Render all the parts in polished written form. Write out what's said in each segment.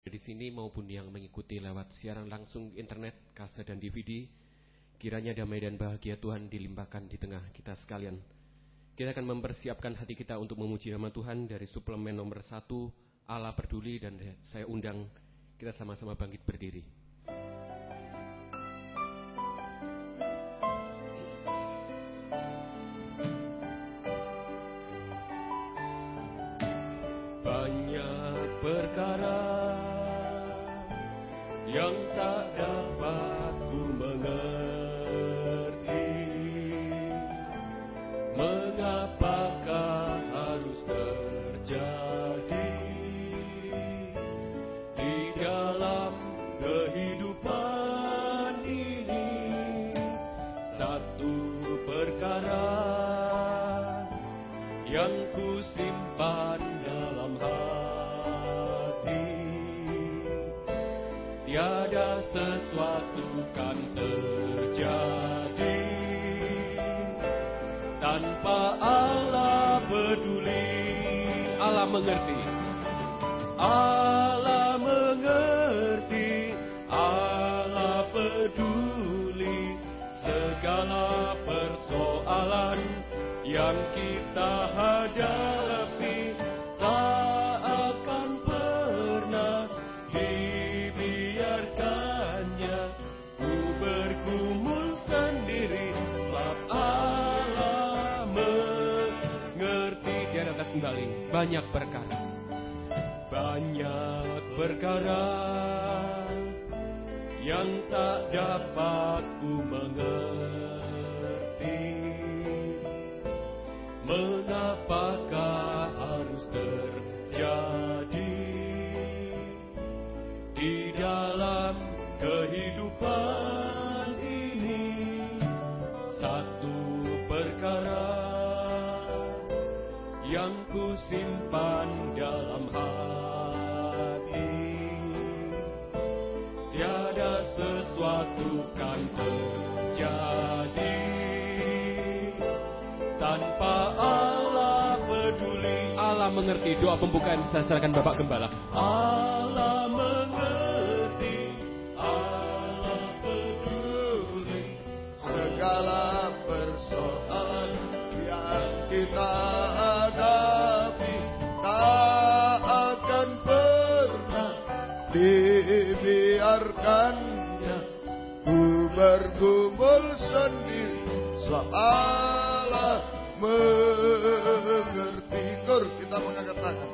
di sini maupun yang mengikuti lewat siaran langsung internet, kaset dan DVD, kiranya damai dan bahagia Tuhan dilimpahkan di tengah kita sekalian. Kita akan mempersiapkan hati kita untuk memuji nama Tuhan dari suplemen nomor 1, Allah Peduli, dan saya undang kita sama-sama bangkit berdiri. Banyak perkara yang tak dapat ku mengerti, mengapakah harus terjadi di dalam kehidupan ini. Satu perkara yang ku simpan dalam hati, tiada sesuatu kan terjadi tanpa Allah peduli. Allah mengerti, Allah mengerti, Allah peduli segala persoalan yang kita hadapi. Tak akan pernah dibiarkannya ku bergumul sendiri, sebab Allah mengerti. Di atas kembali, banyak perkara, banyak perkara yang tak dapat ku mengerti, mengapakah harus terjadi di dalam kehidupan ini. Satu perkara yang ku simpan dalam hati, tiada sesuatu kan terjadi tanpa Allah peduli. Allah mengerti. Doa pembukaan saya serahkan Bapak Gembala. Allah mengerti, Allah peduli segala persoalan yang kita hadapi. Tak akan pernah dibiarkannya ku bergumul sendiri, sebab Allah mengerti. Kur, kita mengangkat tangan.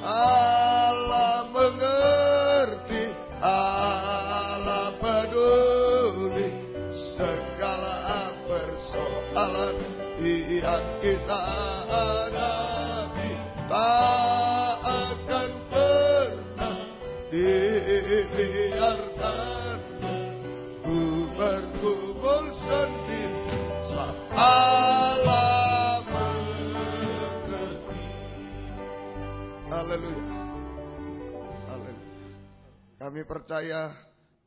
Allah mengerti, Allah peduli segala persoalan yang kita hadapi. Tak akan pernah dibiarkan ku bergumul sendiri, sebab Allah mengerti. Haleluya, haleluya. Kami percaya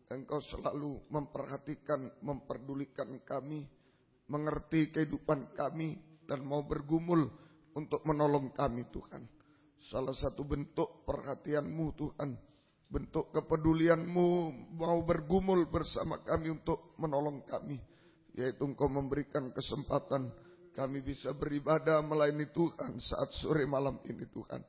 Engkau selalu memperhatikan, memperdulikan kami, mengerti kehidupan kami, dan mau bergumul untuk menolong kami, Tuhan. Salah satu bentuk perhatian-Mu, Tuhan, bentuk kepedulian-Mu, mau bergumul bersama kami untuk menolong kami, yaitu Engkau memberikan kesempatan kami bisa beribadah melayani Tuhan saat sore malam ini, Tuhan.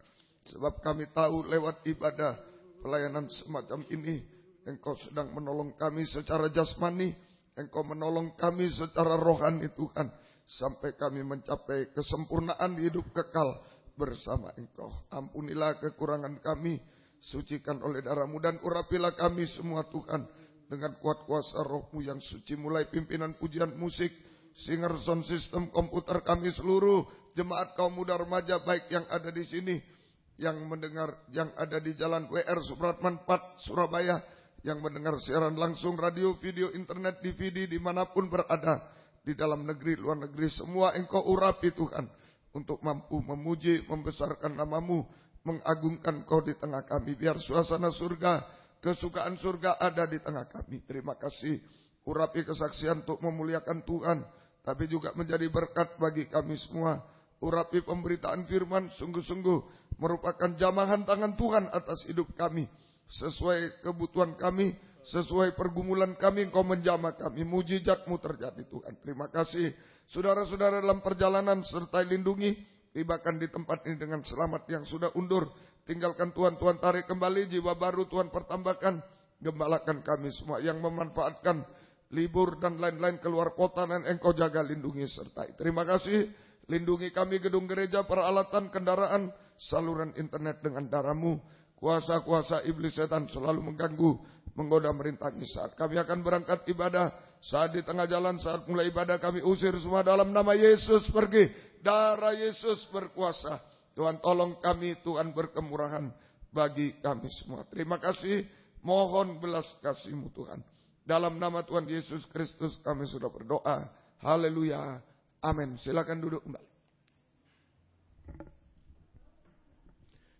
Sebab kami tahu lewat ibadah pelayanan semacam ini, Engkau sedang menolong kami secara jasmani, Engkau menolong kami secara rohani, Tuhan, sampai kami mencapai kesempurnaan hidup kekal bersama Engkau. Ampunilah kekurangan kami, sucikan oleh darah-Mu, dan urapilah kami semua, Tuhan, dengan kuat kuasa Roh-Mu yang suci. Mulai pimpinan pujian musik, singer, sound system, komputer kami, seluruh jemaat kaum muda remaja baik yang ada di sini, yang mendengar, yang ada di Jalan WR Supratman 4 Surabaya, yang mendengar siaran langsung radio, video, internet, DVD, dimanapun berada, di dalam negeri, luar negeri, semua Engkau urapi, Tuhan, untuk mampu memuji, membesarkan nama-Mu, mengagungkan Kau di tengah kami. Biar suasana surga, kesukaan surga ada di tengah kami. Terima kasih. Urapi kesaksian untuk memuliakan Tuhan, tapi juga menjadi berkat bagi kami semua. Urapi pemberitaan firman, sungguh-sungguh merupakan jamahan tangan Tuhan atas hidup kami. Sesuai kebutuhan kami, sesuai pergumulan kami, Engkau menjamah kami. Mujizat-Mu terjadi Tuhan. Terima kasih. Saudara-saudara dalam perjalanan sertai lindungi. Tibakan di tempat ini dengan selamat yang sudah undur. Tinggalkan Tuhan, Tuhan tarik kembali. Jiwa baru Tuhan pertambahkan. Gembalakan kami semua yang memanfaatkan libur dan lain-lain keluar kota, dan Engkau jaga, lindungi, sertai. Terima kasih. Lindungi kami gedung gereja, peralatan, kendaraan, saluran internet dengan darah-Mu. Kuasa-kuasa iblis setan selalu mengganggu, menggoda, merintangi saat kami akan berangkat ibadah. Saat di tengah jalan, saat mulai ibadah, kami usir semua dalam nama Yesus pergi. Darah Yesus berkuasa. Tuhan tolong kami, Tuhan berkemurahan bagi kami semua. Terima kasih. Mohon belas kasih-Mu Tuhan. Dalam nama Tuhan Yesus Kristus kami sudah berdoa. Haleluya. Amin. Silakan duduk kembali.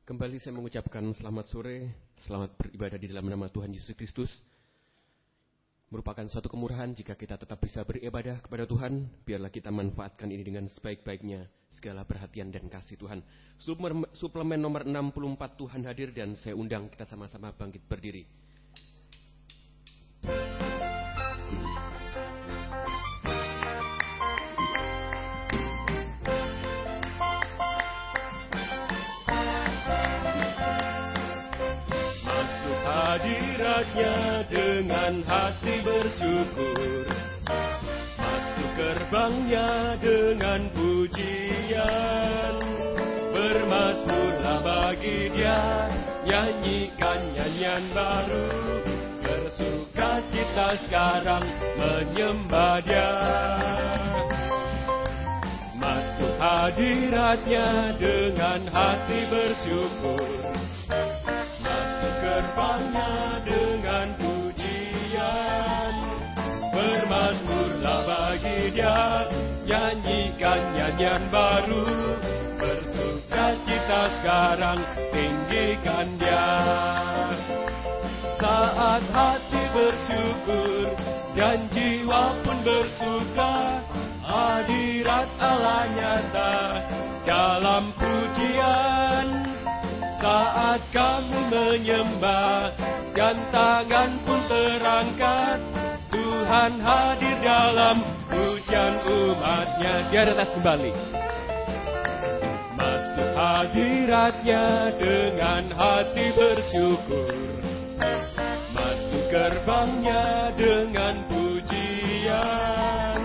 Kembali saya mengucapkan selamat sore, selamat beribadah di dalam nama Tuhan Yesus Kristus. Merupakan suatu kemurahan jika kita tetap bisa beribadah kepada Tuhan. Biarlah kita manfaatkan ini dengan sebaik-baiknya, segala perhatian dan kasih Tuhan. Suplemen nomor 64 Tuhan hadir, dan saya undang kita sama-sama bangkit berdiri. Hadiratnya dengan hati bersyukur, masuk gerbangnya dengan pujian. Bermazmurlah bagi Dia, nyanyikan nyanyian baru, bersuka cita sekarang menyembah Dia. Masuk hadiratnya dengan hati bersyukur, gerbangnya dengan pujian. Bermazmurlah bagi Dia, nyanyikan nyanyian baru, bersuka cita sekarang tinggikan Dia. Saat hati bersyukur dan jiwa pun bersuka, hadirat Allah nyata dalam pujian. Saat kami menyembah dan tangan pun terangkat, Tuhan hadir dalam pujian umat-Nya. Di atas kembali. Masuk hadirat-Nya dengan hati bersyukur, masuk gerbang-Nya dengan pujian.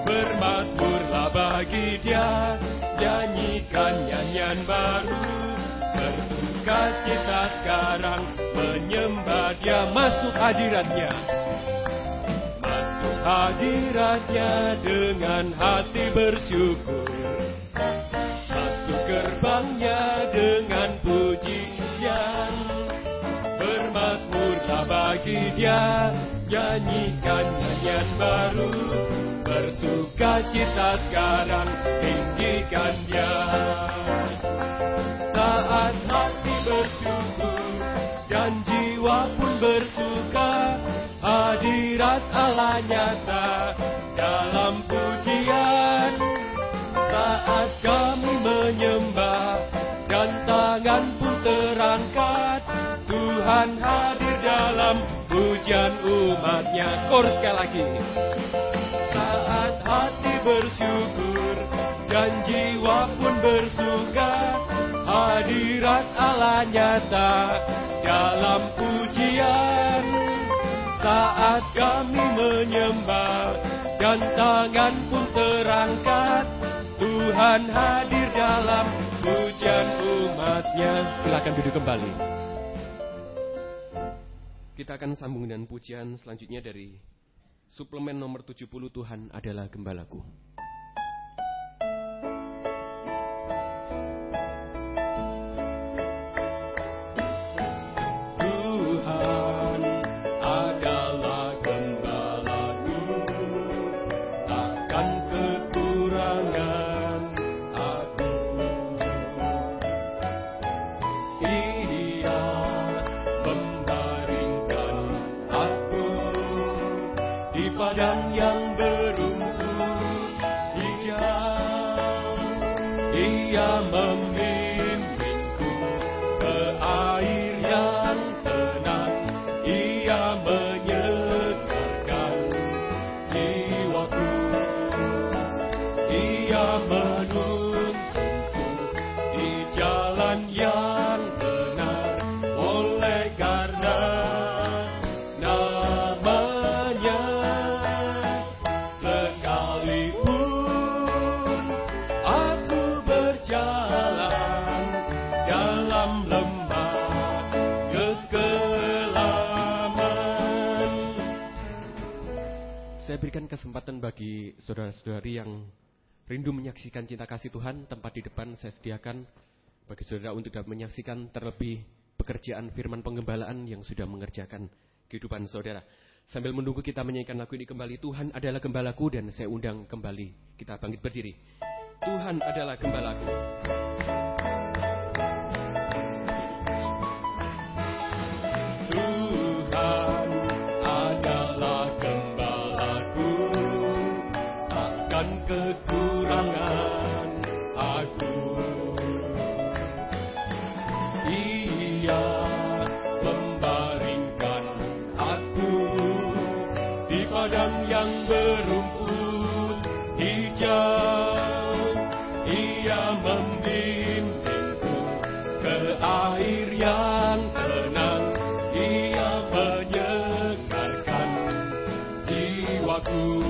Bermazmurlah bagi Dia, nyanyikan nyanyian baru, bersuka cita sekarang menyembah Dia. Masuk hadirat-Nya, masuk hadirat-Nya dengan hati bersyukur, masuk gerbang-Nya dengan pujian. Bermazmurlah bagi Dia, nyanyikan nyanyian baru, bersuka cita sekarang tinggikan Dia. Saat hati bersyukur dan jiwa pun bersuka, hadirat Allah nyata dalam pujian. Saat kami menyembah dan tangan pun terangkat, Tuhan hadir dalam pujian umat-Nya. Chorus sekali lagi. Saat hati bersyukur dan jiwa pun bersuka, hadirat Allah nyata dalam pujian. Saat kami menyembah dan tangan pun terangkat, Tuhan hadir dalam pujian umat-Nya. Silakan duduk kembali. Kita akan sambung dengan pujian selanjutnya dari suplemen nomor 70, Tuhan adalah gembalaku. Tuhan adalah gembalaku, takkan kekurangan aku. Ia membaringkan aku di padang yang berumput hijau. Ia membimbingku Saya berikan kesempatan bagi saudara-saudari yang rindu menyaksikan cinta kasih Tuhan. Tempat di depan saya sediakan bagi saudara untuk dapat menyaksikan terlebih pekerjaan firman penggembalaan yang sudah mengerjakan kehidupan saudara. Sambil menunggu kita menyanyikan lagu ini kembali, Tuhan adalah gembalaku, dan saya undang kembali kita bangkit berdiri. Tuhan adalah gembalaku. Tuhan adalah gembalaku, takkan kekurangan aku. Ia membaringkan aku di padang yang berumput hijau. Ia membimbingku ke air yang tenang. Ia menyegarkan jiwaku.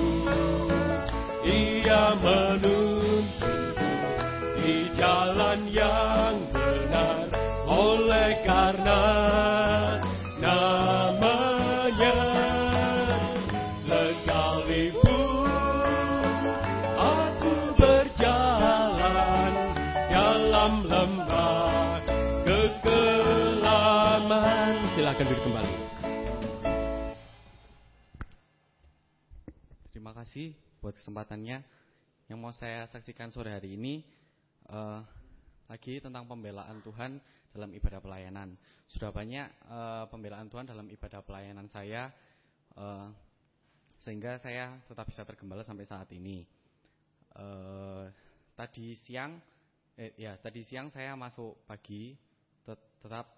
Ia menuntunku di jalan yang benar, oleh karena namanya. Sekalipun aku berjalan dalam lembah kekelaman. Silakan duduk kembali. Terima kasih buat kesempatannya. Yang mau saya saksikan sore hari ini lagi tentang pembelaan Tuhan dalam ibadah pelayanan. Sudah banyak pembelaan Tuhan dalam ibadah pelayanan saya, sehingga saya tetap bisa tergembala sampai saat ini. Tadi siang saya masuk pagi, tetap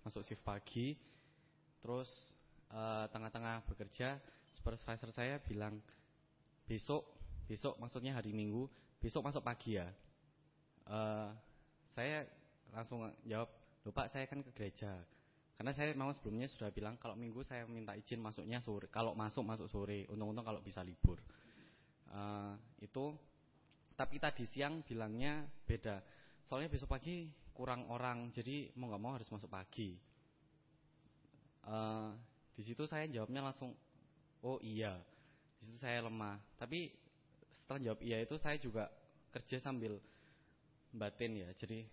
masuk shift pagi. Terus tengah-tengah bekerja, supervisor saya bilang, besok maksudnya hari Minggu, besok masuk pagi ya. Saya langsung jawab, loh Pak, saya kan ke gereja. Karena saya memang sebelumnya sudah bilang kalau Minggu saya minta izin masuknya sore. Kalau masuk sore. Untung-untung kalau bisa libur. Tapi tadi siang bilangnya beda. Soalnya besok pagi kurang orang, jadi mau nggak mau harus masuk pagi. Di situ saya jawabnya langsung, oh iya. Di situ saya lemah. Tapi setelah jawab iya itu saya juga kerja sambil batin ya. Jadi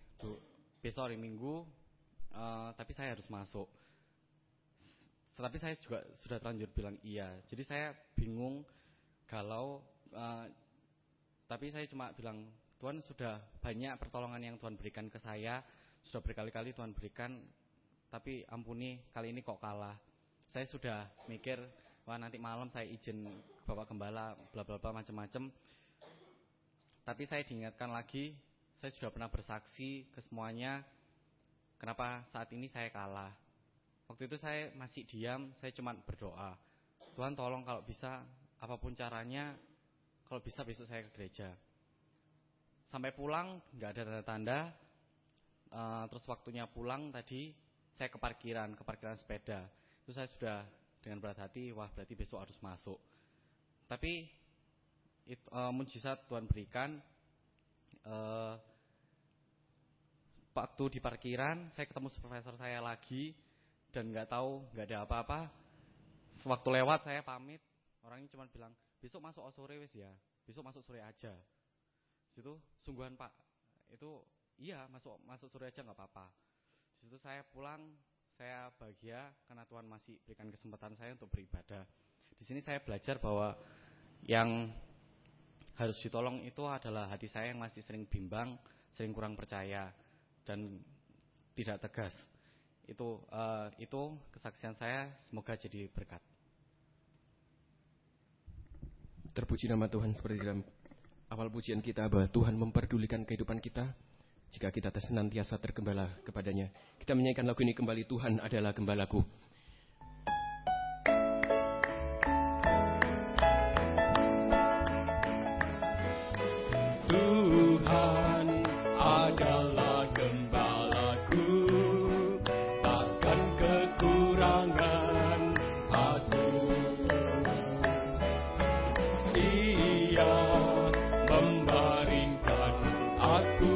besok hari Minggu, tapi saya harus masuk. Tapi saya juga sudah terlanjur bilang iya. Jadi saya bingung, galau. Tapi saya cuma bilang, Tuhan sudah banyak pertolongan yang Tuhan berikan ke saya. Sudah berkali-kali Tuhan berikan. Tapi ampuni, kali ini kok kalah. Saya sudah mikir, wah nanti malam saya izin Bapak Gembala, bla bla bla macam-macam. Tapi saya diingatkan lagi, saya sudah pernah bersaksi ke semuanya, kenapa saat ini saya kalah. Waktu itu saya masih diam, saya cuma berdoa, Tuhan tolong kalau bisa, apapun caranya, kalau bisa besok saya ke gereja. Sampai pulang, nggak ada tanda-tanda. Terus waktunya pulang tadi, saya ke parkiran sepeda. Itu saya sudah dengan berat hati, wah berarti besok harus masuk. Tapi mujizat Tuhan berikan. Waktu di parkiran saya ketemu supervisor saya lagi, dan nggak ada apa-apa. Waktu lewat saya pamit, orangnya cuma bilang, besok masuk sore wis ya, besok masuk sore aja. Situ sungguhan Pak, itu iya masuk sore aja nggak apa-apa. Situ saya pulang, saya bahagia karena Tuhan masih berikan kesempatan saya untuk beribadah. Di sini saya belajar bahwa yang harus ditolong itu adalah hati saya yang masih sering bimbang, sering kurang percaya dan tidak tegas. Itu kesaksian saya, semoga jadi berkat. Terpuji nama Tuhan, seperti dalam awal pujian kita bahwa Tuhan memperdulikan kehidupan kita jika kita senantiasa tergembala kepadanya. Kita menyanyikan lagu ini kembali, Tuhan adalah gembalaku. Tuhan adalah gembalaku, takkan kekurangan aku. Ia membaringkan aku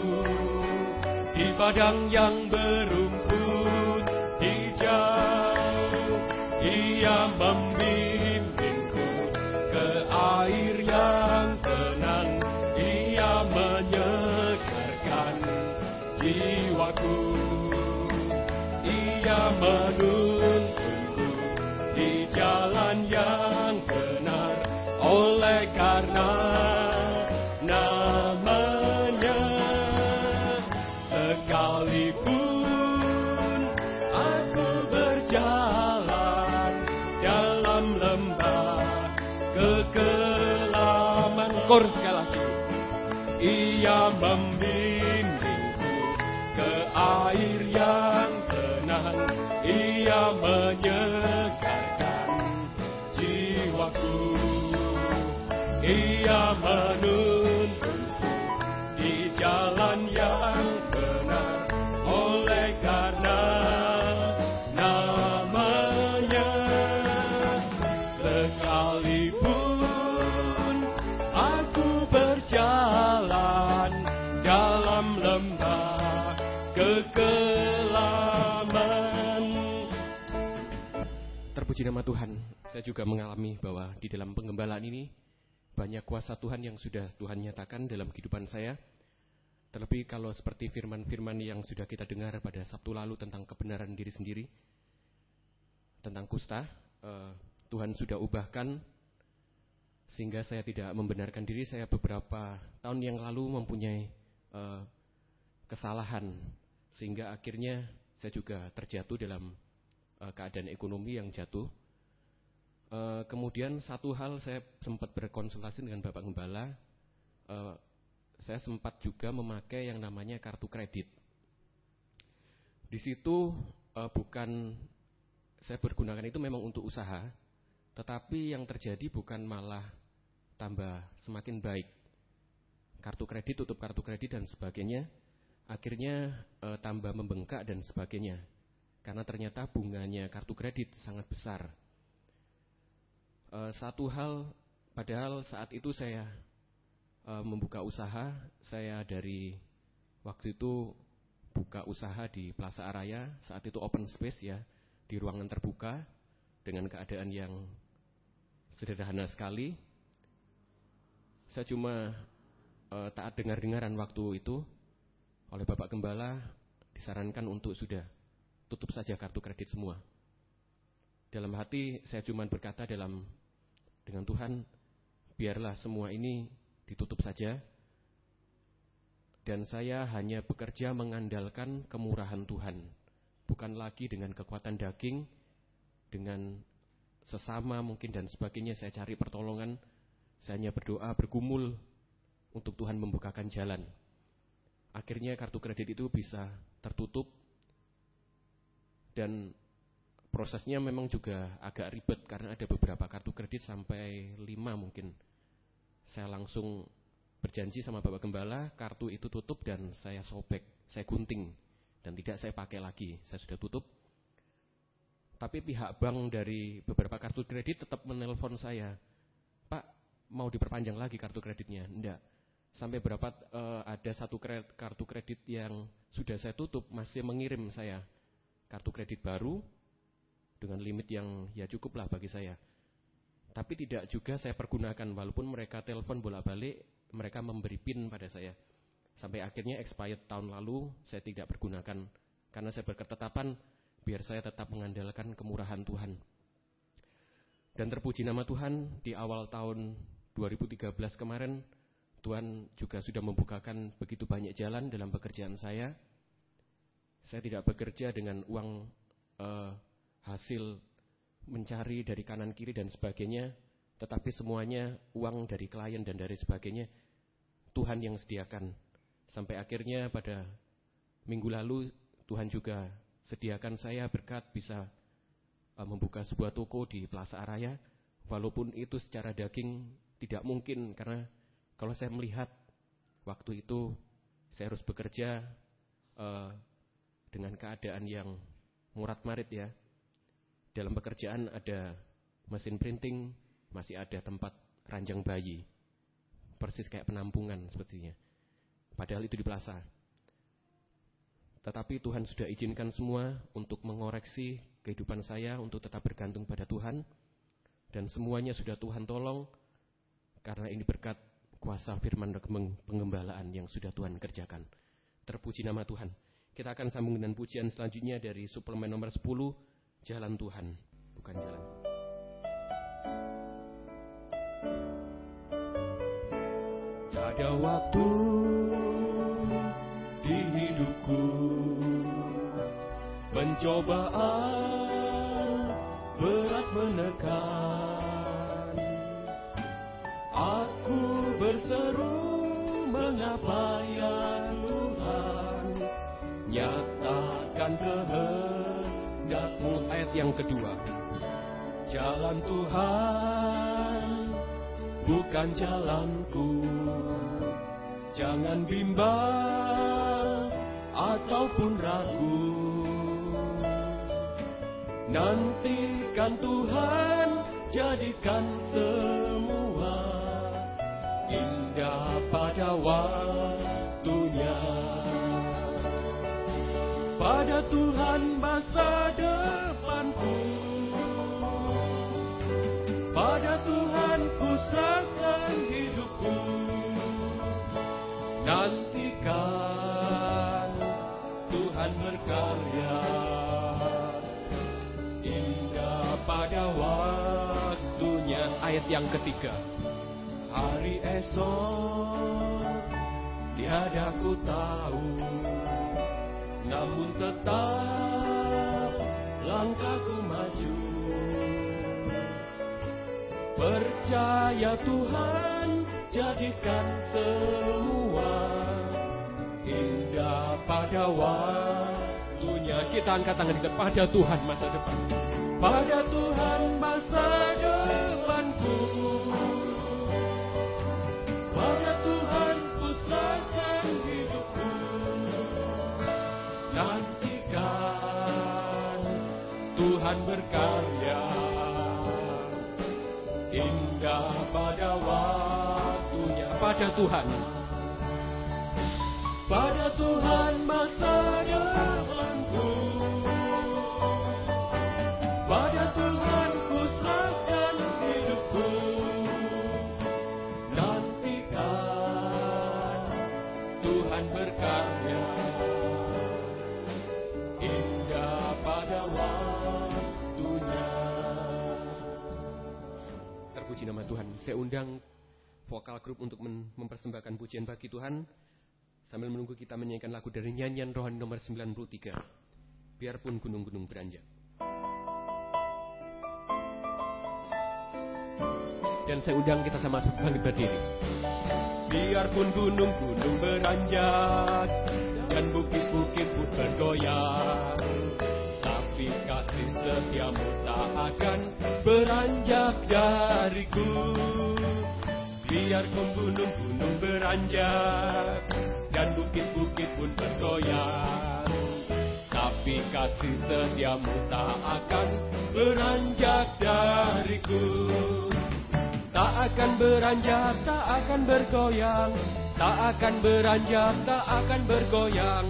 di padang yang berumput hijau. Ia membimbingku Ia menuntunku di jalan yang benar, oleh karena nama-Nya. Sekalipun aku berjalan dalam lembah kekelaman, kor sekali lagi. Ia membimbingku ke air yang tenang, Ia menyegarkan jiwaku. Ia menuntunku di jalan yang benar, oleh karena nama-Nya. Sekalipun aku berjalan dalam lembah kekelaman. Terpuji nama Tuhan. Saya juga mengalami bahwa di dalam penggembalaan ini banyak kuasa Tuhan yang sudah Tuhan nyatakan dalam kehidupan saya. Terlebih kalau seperti firman-firman yang sudah kita dengar pada Sabtu lalu tentang kebenaran diri sendiri, tentang kusta, Tuhan sudah ubahkan sehingga saya tidak membenarkan diri. Saya beberapa tahun yang lalu mempunyai kesalahan, sehingga akhirnya saya juga terjatuh dalam keadaan ekonomi yang jatuh. Kemudian satu hal, saya sempat berkonsultasi dengan Bapak Gembala. Saya sempat juga memakai yang namanya kartu kredit. Di situ bukan saya bergunakan itu memang untuk usaha, tetapi yang terjadi bukan malah tambah semakin baik. Kartu kredit, tutup kartu kredit dan sebagainya, akhirnya tambah membengkak dan sebagainya. Karena ternyata bunganya kartu kredit sangat besar. Satu hal, padahal saat itu saya membuka usaha, saya dari waktu itu buka usaha di Plaza Araya, saat itu open space ya, di ruangan terbuka dengan keadaan yang sederhana sekali. Saya cuma taat dengar-dengaran waktu itu oleh Bapak Gembala, disarankan untuk sudah tutup saja kartu kredit semua. Dalam hati saya cuma berkata dengan Tuhan, biarlah semua ini ditutup saja. Dan saya hanya bekerja mengandalkan kemurahan Tuhan, bukan lagi dengan kekuatan daging, dengan sesama mungkin dan sebagainya. Saya cari pertolongan, saya hanya berdoa, bergumul untuk Tuhan membukakan jalan. Akhirnya kartu kredit itu bisa tertutup. Dan prosesnya memang juga agak ribet karena ada beberapa kartu kredit sampai 5 mungkin. Saya langsung berjanji sama Bapak Gembala, kartu itu tutup dan saya sobek, saya gunting dan tidak saya pakai lagi. Saya sudah tutup. Tapi pihak bank dari beberapa kartu kredit tetap menelpon saya, Pak, mau diperpanjang lagi kartu kreditnya? Enggak. Sampai berapa ada satu kartu kredit yang sudah saya tutup masih mengirim saya kartu kredit baru dengan limit yang ya cukup lah bagi saya. Tapi tidak juga saya pergunakan, walaupun mereka telepon bolak-balik, mereka memberi PIN pada saya. Sampai akhirnya expired tahun lalu saya tidak pergunakan, karena saya berketetapan biar saya tetap mengandalkan kemurahan Tuhan. Dan terpuji nama Tuhan, di awal tahun 2013 kemarin, Tuhan juga sudah membukakan begitu banyak jalan dalam pekerjaan saya. Saya tidak bekerja dengan uang hasil mencari dari kanan kiri dan sebagainya, tetapi semuanya uang dari klien dan dari sebagainya Tuhan yang sediakan. Sampai akhirnya pada minggu lalu Tuhan juga sediakan saya berkat bisa membuka sebuah toko di Plaza Araya, walaupun itu secara daging tidak mungkin, karena kalau saya melihat waktu itu saya harus bekerja dengan keadaan yang murat-marit ya. Dalam pekerjaan ada mesin printing, masih ada tempat ranjang bayi, persis kayak penampungan sepertinya. Padahal itu di plaza. Tetapi Tuhan sudah izinkan semua untuk mengoreksi kehidupan saya, untuk tetap bergantung pada Tuhan. Dan semuanya sudah Tuhan tolong, karena ini berkat kuasa firman dan penggembalaan yang sudah Tuhan kerjakan. Terpuji nama Tuhan. Kita akan sambung dengan pujian selanjutnya dari suplemen nomor 10, Jalan Tuhan, bukan jalan. Ada waktu di hidupku, pencobaan berat menekan. Aku berseru, mengapa ya Tuhan, nyatakan kehendak-Mu. Ayat yang kedua. Jalan Tuhan bukan jalanku, jangan bimbang ataupun ragu. Nantikan Tuhan, jadikan semua indah pada waktunya. Pada Tuhan masa depanku, pada Tuhan ku serahkan hidupku. Nantikan Tuhan berkarya, indah pada waktunya. Ayat yang ketiga. Hari esok tiada ku tahu, namun tetap langkahku maju. Percaya Tuhan, jadikan semua indah pada waktunya. Kita angkat tangan kita, pada Tuhan masa depan. Pada Tuhan masa depanku, pada Tuhan ku serahkan hidupku. Nantikan Tuhan berkarya, indah pada waktunya. Pada Tuhan. Pada Tuhan masa depanku, pada Tuhan ku serahkan hidupku. Nantikan Tuhan berkarya, indah pada waktunya. Terpuji nama Tuhan. Saya undang vokal grup untuk mempersembahkan pujian bagi Tuhan. Sambil menunggu kita menyanyikan lagu dari nyanyian rohani nomor 93. Biarpun gunung-gunung beranjak. Dan saya undang kita sama bangkit berdiri. Biarpun gunung-gunung beranjak dan bukit-bukit pun bergoyang, tapi kasih setiamu tak akan beranjak dariku. Biarpun gunung-gunung beranjak dan bukit-bukit pun bergoyang, tapi kasih setiamu tak akan beranjak dariku. Tak akan beranjak, tak akan bergoyang, tak akan beranjak, tak akan bergoyang.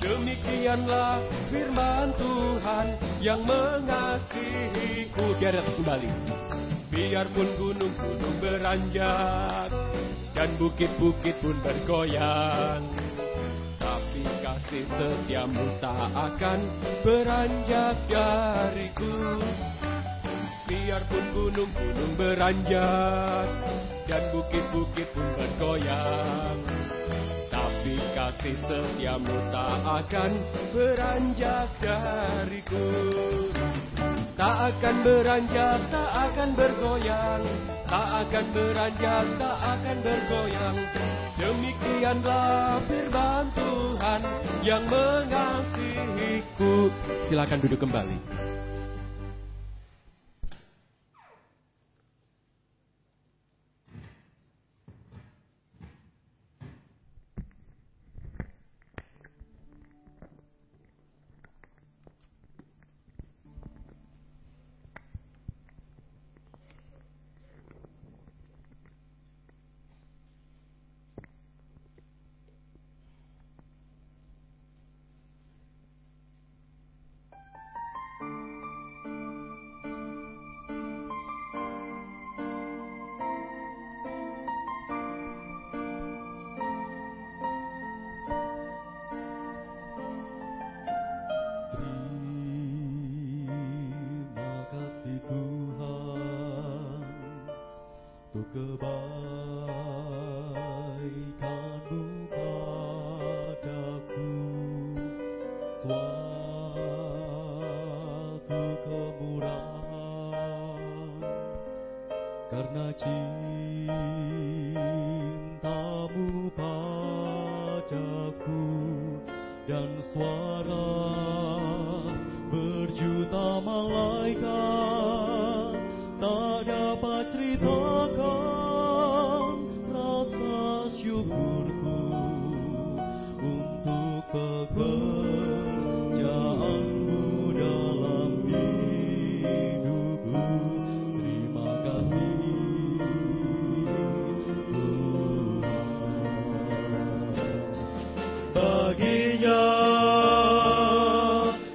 Demikianlah firman Tuhan yang mengasihiku. Di atas kembali. Biarpun gunung-gunung beranjak dan bukit-bukit pun bergoyang, tapi kasih setiamu tak akan beranjak dariku. Biarpun gunung-gunung beranjak dan bukit-bukit pun bergoyang, tapi kasih setiamu tak akan beranjak dariku. Tak akan beranjak, tak akan bergoyang, tak akan beranjak, tak akan bergoyang. Demikianlah firman Tuhan yang mengasihiku. Silakan duduk kembali. kemurahan, karena cintamu padaku, dan suara berjuta malaikat tak dapat ceritakan rasa syukurku untuk pekerjaanmu dalam hidupku. Terima kasih baginya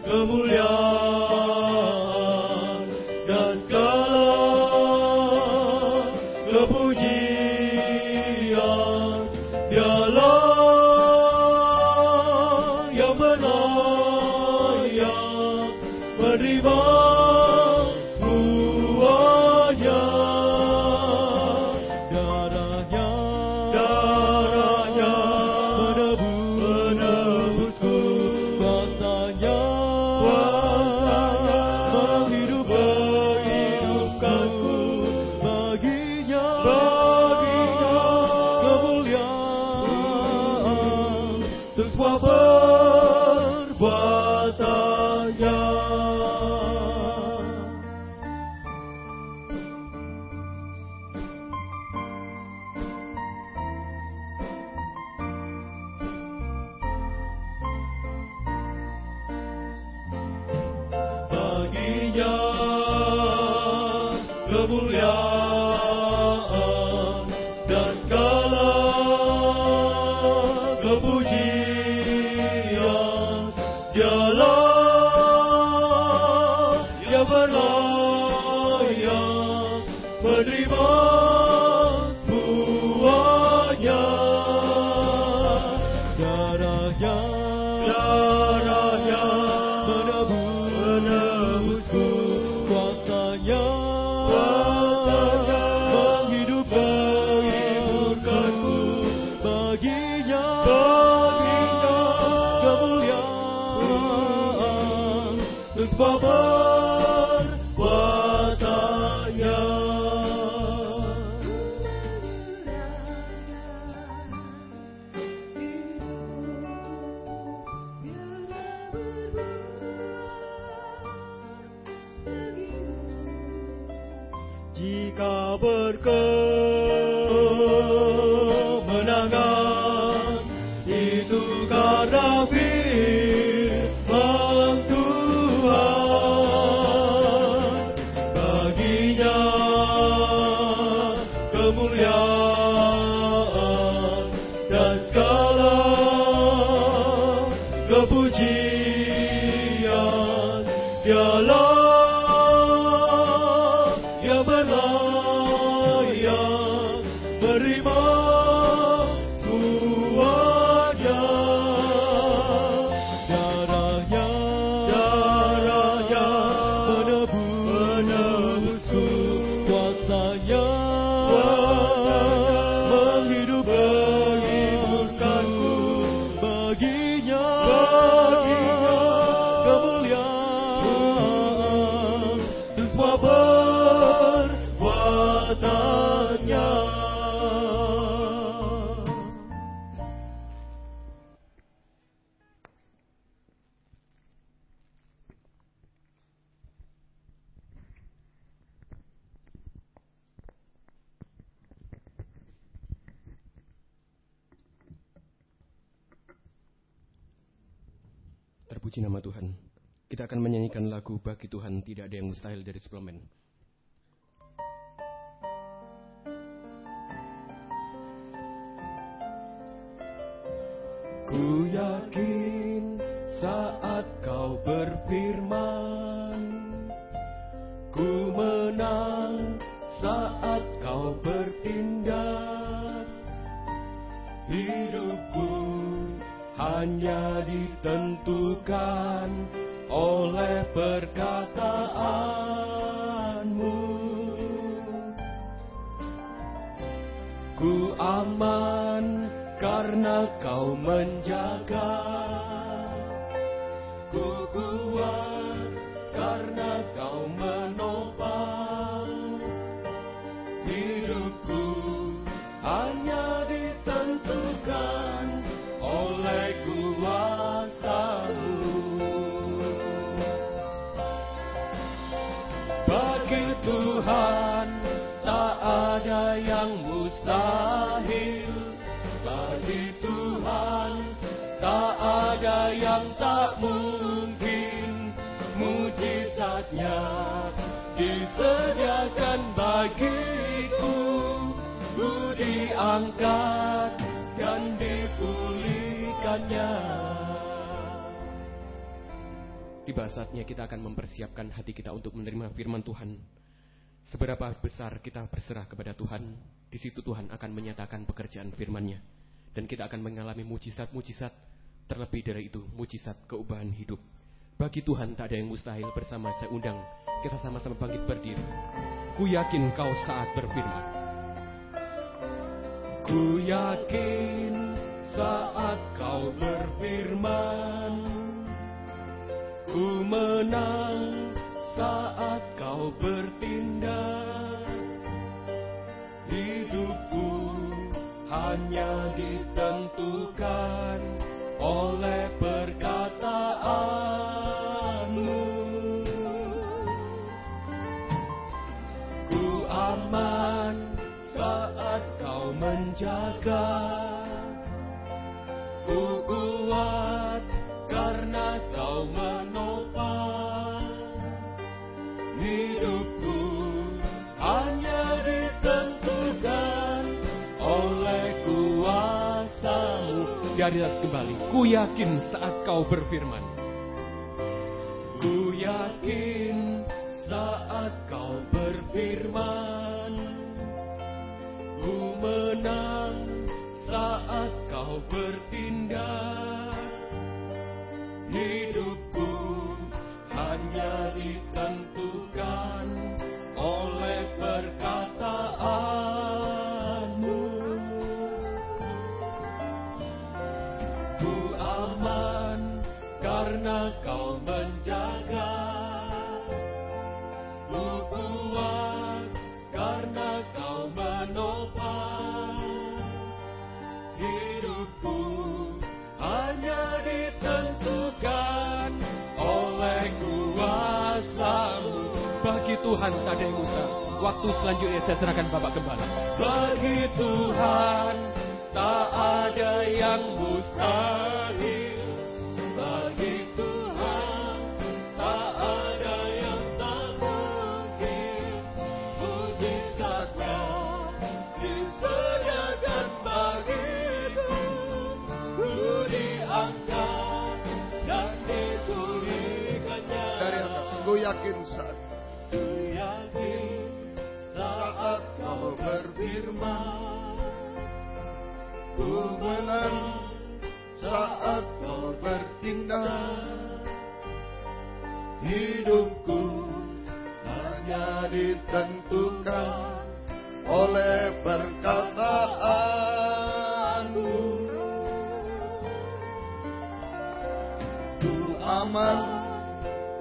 kemuliaan dan segala kepujian. Dialah yang berlayak menerima semuanya. Darahnya menebusku, kuasanya menghidupkanku. Baginya kemuliaan untuk semua perbuatannya. Baginya kemuliaan dan segala kepujian. Dialah yang berlayak menerima semuanya. Darahnya menebusku, kuasanya menghidupkanku. Baginya kemuliaan untuk semua perbuatannya. Jika berkemenangan itu karena firman Tuhan. Baginya kemuliaan dan segala kepujian. Dialah yang berlayak menerima semuanya. Darahnya menebusku, kuasanya menghidupkanku. Baginya kemuliaan untuk semua perbuatannya. Terpuji nama Tuhan. Kita akan menyanyikan lagu Bagi Tuhan Tidak Ada Yang Mustahil dari suplemen. Ku yakin saat kau berfirman, ku menang saat kau bertindak. Hidupku hanya ditentukan oleh perkataanmu. Ku aman karena kau menjaga. Ku kuat karena Kau menopang hidupku, hanya ditentukan oleh kuasa-Mu. Bagi Tuhan tak ada yang mustahil, bagi Tuhan tak ada yang tak mungkin. Mujizatnya disediakan bagiku, ku diangkat dan dipulihkannya. Tiba saatnya kita akan mempersiapkan hati kita untuk menerima firman Tuhan. Seberapa besar kita berserah kepada Tuhan, di situ Tuhan akan menyatakan pekerjaan firman-Nya. Dan kita akan mengalami mujizat-mujizat, terlebih dari itu, mujizat keubahan hidup. Bagi Tuhan tak ada yang mustahil. Bersama saya undang, kita sama-sama bangkit berdiri. Ku yakin Kau saat berfirman. Ku yakin saat Kau berfirman, ku menang saat Kau bertindak. Hidupku hanya ditentukan oleh perkataan-Mu. Ku aman saat Kau menjaga, ku kuat karena Kau menopang. Hidupku hanya ditentukan oleh kuasa-Mu. Dari atas kembali, ku yakin saat Kau berfirman. Ku yakin saat Kau berfirman, ku menang saat Kau bertindak. Hidupku hanya ditentukan oleh perkataan-Mu. Ku aman karena Kau menjaga, ku kuat karena Kau menopang. Hidupku hanya ditentukan oleh kuasa-Mu. Bagi Tuhan tak ada yang mustahil. Waktu selanjutnya saya serahkan Bapak Gembala. Bagi Tuhan tak ada yang mustahil, bagi Tuhan tak ada yang tak mungkin. Mujizatnya disediakan bagiku, ku diangkat dan dipulihkannya. Dari atas, ku yakin saat Kau berfirman, ku menang, saat Kau bertindak. Hidupku hanya ditentukan oleh perkataan-Mu. Ku aman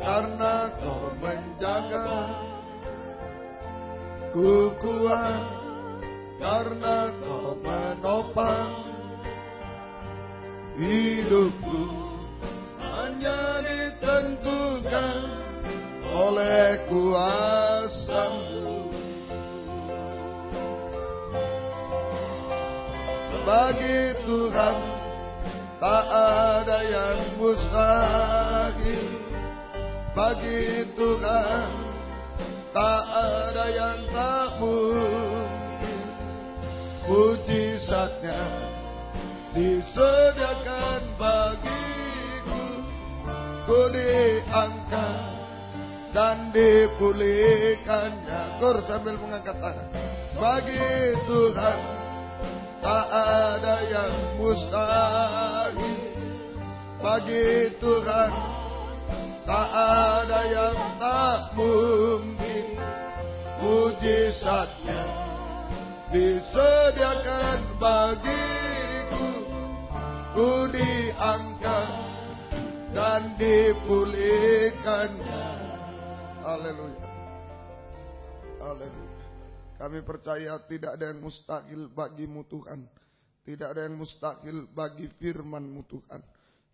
karena Kau menjaga, ku kuat karena Kau menopang. Hidupku hanya ditentukan oleh kuasa-Mu. Bagi Tuhan tak ada yang mustahil, bagi Tuhan tak ada yang tak mungkin. Mujizatnya disediakan bagiku, ku diangkat dan dipulihkannya. Kor sambil mengangkat tangan. Bagi Tuhan tak ada yang mustahil, bagi Tuhan tak ada yang tak mungkin. Mujizatnya disediakan bagiku, ku diangkat dan dipulihkannya. Haleluya. Haleluya. Kami percaya tidak ada yang mustahil bagimu Tuhan. Tidak ada yang mustahil bagi firman-Mu Tuhan.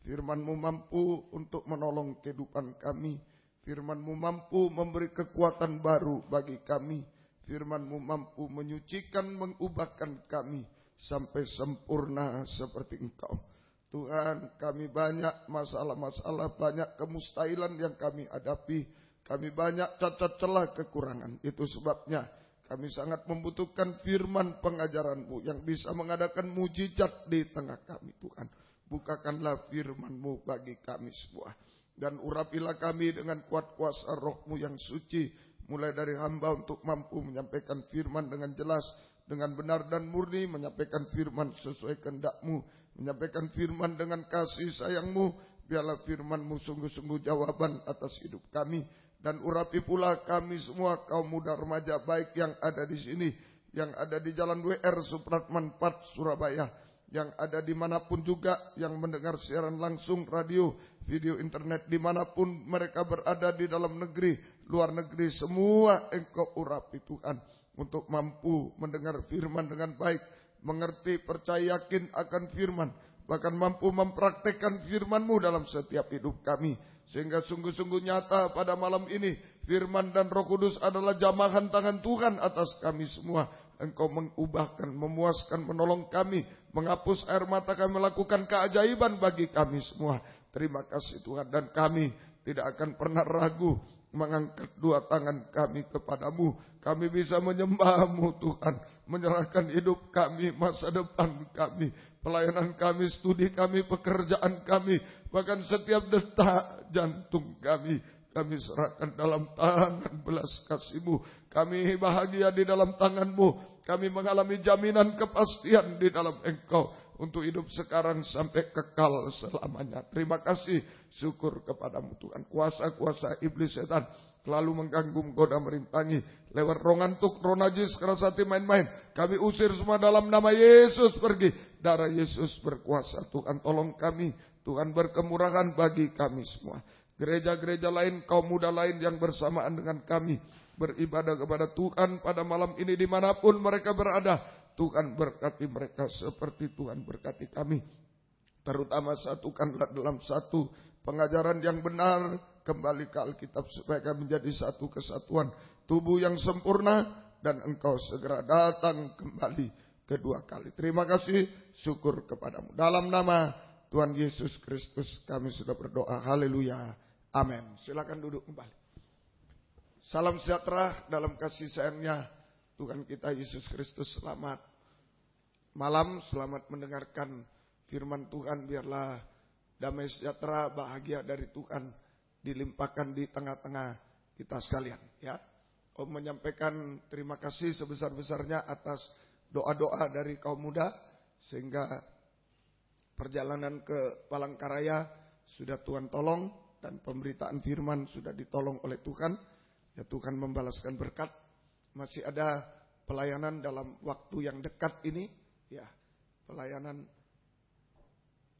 Firman-Mu mampu untuk menolong kehidupan kami. Firman-Mu mampu memberi kekuatan baru bagi kami. Firman-Mu mampu menyucikan, mengubahkan kami sampai sempurna seperti Engkau. Tuhan, kami banyak masalah-masalah, banyak kemustahilan yang kami hadapi. Kami banyak cacat celah kekurangan. Itu sebabnya kami sangat membutuhkan firman pengajaran-Mu yang bisa mengadakan mujizat di tengah kami, Tuhan. Bukakanlah firman-Mu bagi kami semua. Dan urapilah kami dengan kuat kuasa Roh-Mu yang suci. Mulai dari hamba untuk mampu menyampaikan firman dengan jelas, dengan benar dan murni, menyampaikan firman sesuai kehendak-Mu, menyampaikan firman dengan kasih sayang-Mu. Biarlah firman-Mu sungguh-sungguh jawaban atas hidup kami. Dan urapi pula kami semua kaum muda remaja baik yang ada di sini, yang ada di Jalan WR Supratman 4 Surabaya, yang ada dimanapun juga, yang mendengar siaran langsung radio, video internet, dimanapun mereka berada di dalam negeri, luar negeri, semua Engkau urapi Tuhan, untuk mampu mendengar firman dengan baik, mengerti, percaya, yakin akan firman, bahkan mampu mempraktekkan firman-Mu dalam setiap hidup kami. Sehingga sungguh-sungguh nyata pada malam ini firman dan Roh Kudus adalah jamahan tangan Tuhan atas kami semua. Engkau mengubahkan, memuaskan, menolong kami, menghapus air mata kami, melakukan keajaiban bagi kami semua. Terima kasih Tuhan, dan kami tidak akan pernah ragu mengangkat dua tangan kami kepadamu. Kami bisa menyembah-Mu Tuhan, menyerahkan hidup kami, masa depan kami, pelayanan kami, studi kami, pekerjaan kami, bahkan setiap detak jantung kami serahkan dalam tangan belas kasih-Mu. Kami bahagia di dalam tangan-Mu. Kami mengalami jaminan kepastian di dalam Engkau untuk hidup sekarang sampai kekal selamanya. Terima kasih, syukur kepadamu Tuhan. Kuasa-kuasa iblis setan selalu mengganggu, menggoda, merintangi lewat roh ngantuk, roh najis, keras hati, main-main. Kami usir semua dalam nama Yesus, pergi. Darah Yesus berkuasa. Tuhan tolong kami. Tuhan berkemurahan bagi kami semua. Gereja-gereja lain, kaum muda lain yang bersamaan dengan kami beribadah kepada Tuhan pada malam ini dimanapun mereka berada. Tuhan berkati mereka seperti Tuhan berkati kami. Terutama satukanlah dalam satu pengajaran yang benar, kembali ke Alkitab supaya kami menjadi satu kesatuan tubuh yang sempurna, dan Engkau segera datang kembali kedua kali. Terima kasih, syukur kepadamu. Dalam nama Tuhan Yesus Kristus kami sudah berdoa. Haleluya. Amin. Silakan duduk kembali. Salam sejahtera dalam kasih sayangnya Tuhan kita Yesus Kristus. Selamat malam, selamat mendengarkan firman Tuhan. Biarlah damai sejahtera, bahagia dari Tuhan dilimpahkan di tengah-tengah kita sekalian. Ya, Om menyampaikan terima kasih sebesar-besarnya atas doa-doa dari kaum muda, sehingga perjalanan ke Palangkaraya sudah Tuhan tolong, dan pemberitaan firman sudah ditolong oleh Tuhan. Ya, Tuhan membalaskan berkat. Masih ada pelayanan dalam waktu yang dekat ini. Ya, pelayanan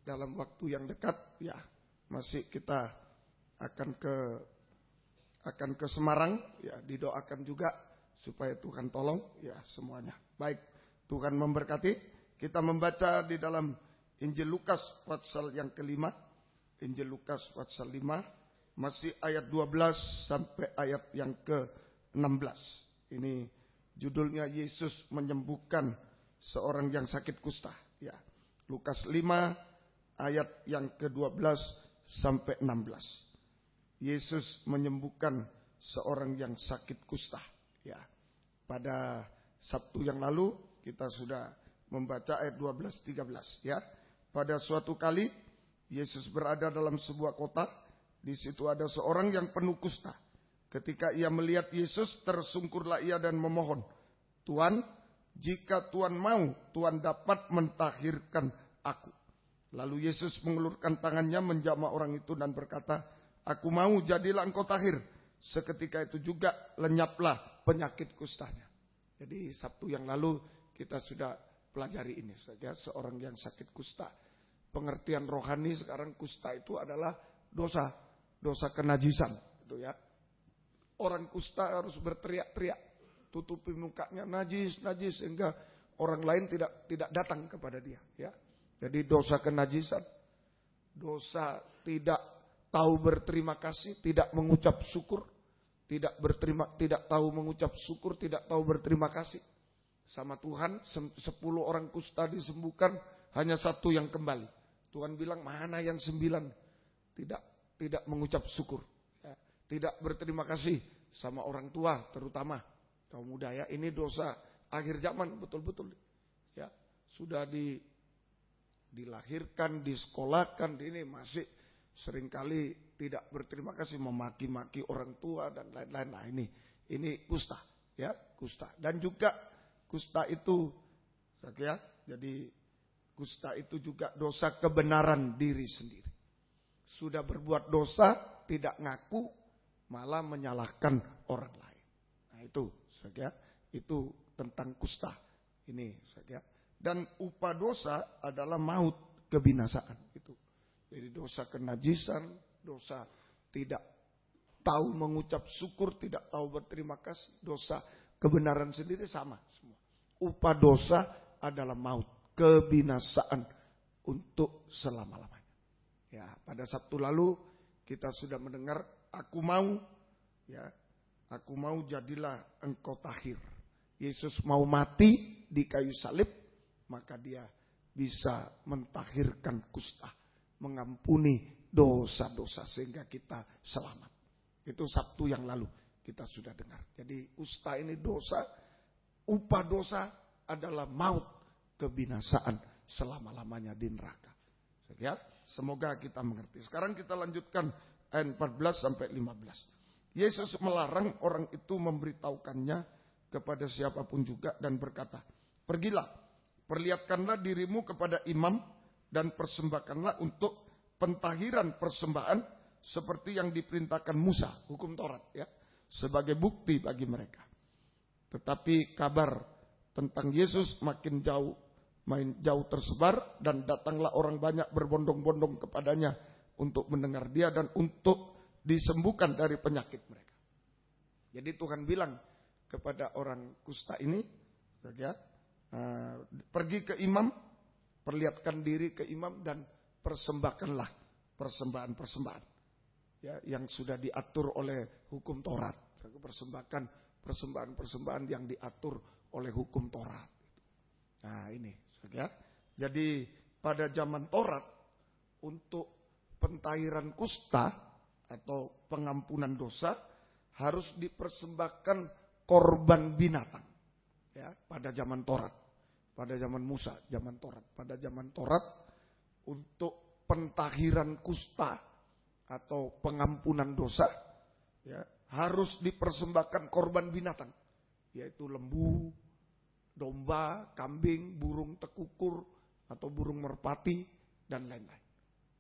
dalam waktu yang dekat. Ya, masih kita akan ke Semarang. Ya, didoakan juga supaya Tuhan tolong. Ya, semuanya. Baik, Tuhan memberkati. Kita membaca di dalam Injil Lukas pasal yang kelima. Injil Lukas pasal 5. Masih ayat 12 sampai ayat yang ke-16. Ini judulnya Yesus menyembuhkan seorang yang sakit kusta. Ya, Lukas 5 ayat yang ke-12 sampai 16. Yesus menyembuhkan seorang yang sakit kusta. Ya, pada Sabtu yang lalu kita sudah membaca ayat 12-13. Ya, pada suatu kali Yesus berada dalam sebuah kota. Di situ ada seorang yang penuh kusta. Ketika ia melihat Yesus, tersungkurlah ia dan memohon, "Tuhan, jika Tuhan mau, Tuhan dapat mentahirkan aku." Lalu Yesus mengulurkan tangannya menjamah orang itu dan berkata, "Aku mau, jadilah engkau tahir." Seketika itu juga lenyaplah penyakit kustanya. Jadi Sabtu yang lalu kita sudah pelajari ini saja, seorang yang sakit kusta. Pengertian rohani sekarang kusta itu adalah dosa kenajisan, itu ya. Orang kusta harus berteriak-teriak, tutupi mukanya, najis, najis, sehingga orang lain tidak datang kepada dia. Ya, jadi dosa kenajisan, dosa tidak tahu berterima kasih, tidak mengucap syukur, tidak tahu mengucap syukur, tidak tahu berterima kasih sama Tuhan. 10 orang kusta disembuhkan, hanya 1 yang kembali. Tuhan bilang, mana yang 9 tidak mengucap syukur. Tidak berterima kasih sama orang tua, terutama kaum muda ya. Ini dosa akhir zaman betul-betul. Ya, sudah dilahirkan, disekolahkan, ini masih seringkali tidak berterima kasih, memaki-maki orang tua dan lain-lain. Nah, ini kusta, ya, kusta. Dan juga kusta itu, ya, jadi kusta itu juga dosa kebenaran diri sendiri. Sudah berbuat dosa, tidak ngaku, malah menyalahkan orang lain. Nah itu, ya, itu tentang kusta. Ini, ya. Dan upah dosa adalah maut, kebinasaan. Itu. Jadi dosa kenajisan, dosa tidak tahu mengucap syukur, tidak tahu berterima kasih, dosa kebenaran sendiri sama semua. Upah dosa adalah maut, kebinasaan untuk selama-lamanya. Ya, pada Sabtu lalu kita sudah mendengar, aku mau, ya, aku mau jadilah engkau tahir. Yesus mau mati di kayu salib, maka dia bisa mentahirkan kusta, mengampuni dosa-dosa sehingga kita selamat. Itu Sabtu yang lalu kita sudah dengar. Jadi kusta ini dosa, upah dosa adalah maut, kebinasaan selama-lamanya di neraka. Ya, semoga kita mengerti. Sekarang kita lanjutkan ayat 14 sampai 15. Yesus melarang orang itu memberitahukannya kepada siapapun juga dan berkata, pergilah, perlihatkanlah dirimu kepada imam dan persembahkanlah untuk pentahiran persembahan seperti yang diperintahkan Musa, hukum Taurat, ya, sebagai bukti bagi mereka. Tetapi kabar tentang Yesus makin jauh tersebar dan datanglah orang banyak berbondong-bondong kepadanya untuk mendengar dia dan untuk disembuhkan dari penyakit mereka. Jadi Tuhan bilang kepada orang kusta ini, ya, pergi ke imam, perlihatkan diri ke imam dan persembahkanlah persembahan-persembahan, ya, yang sudah diatur oleh hukum Taurat. Persembahkan persembahan-persembahan yang diatur oleh hukum Taurat. Nah ini, ya. Jadi pada zaman Taurat untuk pentahiran kusta atau pengampunan dosa harus dipersembahkan korban binatang. Ya, pada zaman Taurat, pada zaman Musa, zaman Taurat, pada zaman Taurat untuk pentahiran kusta atau pengampunan dosa, ya, harus dipersembahkan korban binatang, yaitu lembu, domba, kambing, burung tekukur atau burung merpati dan lain-lain.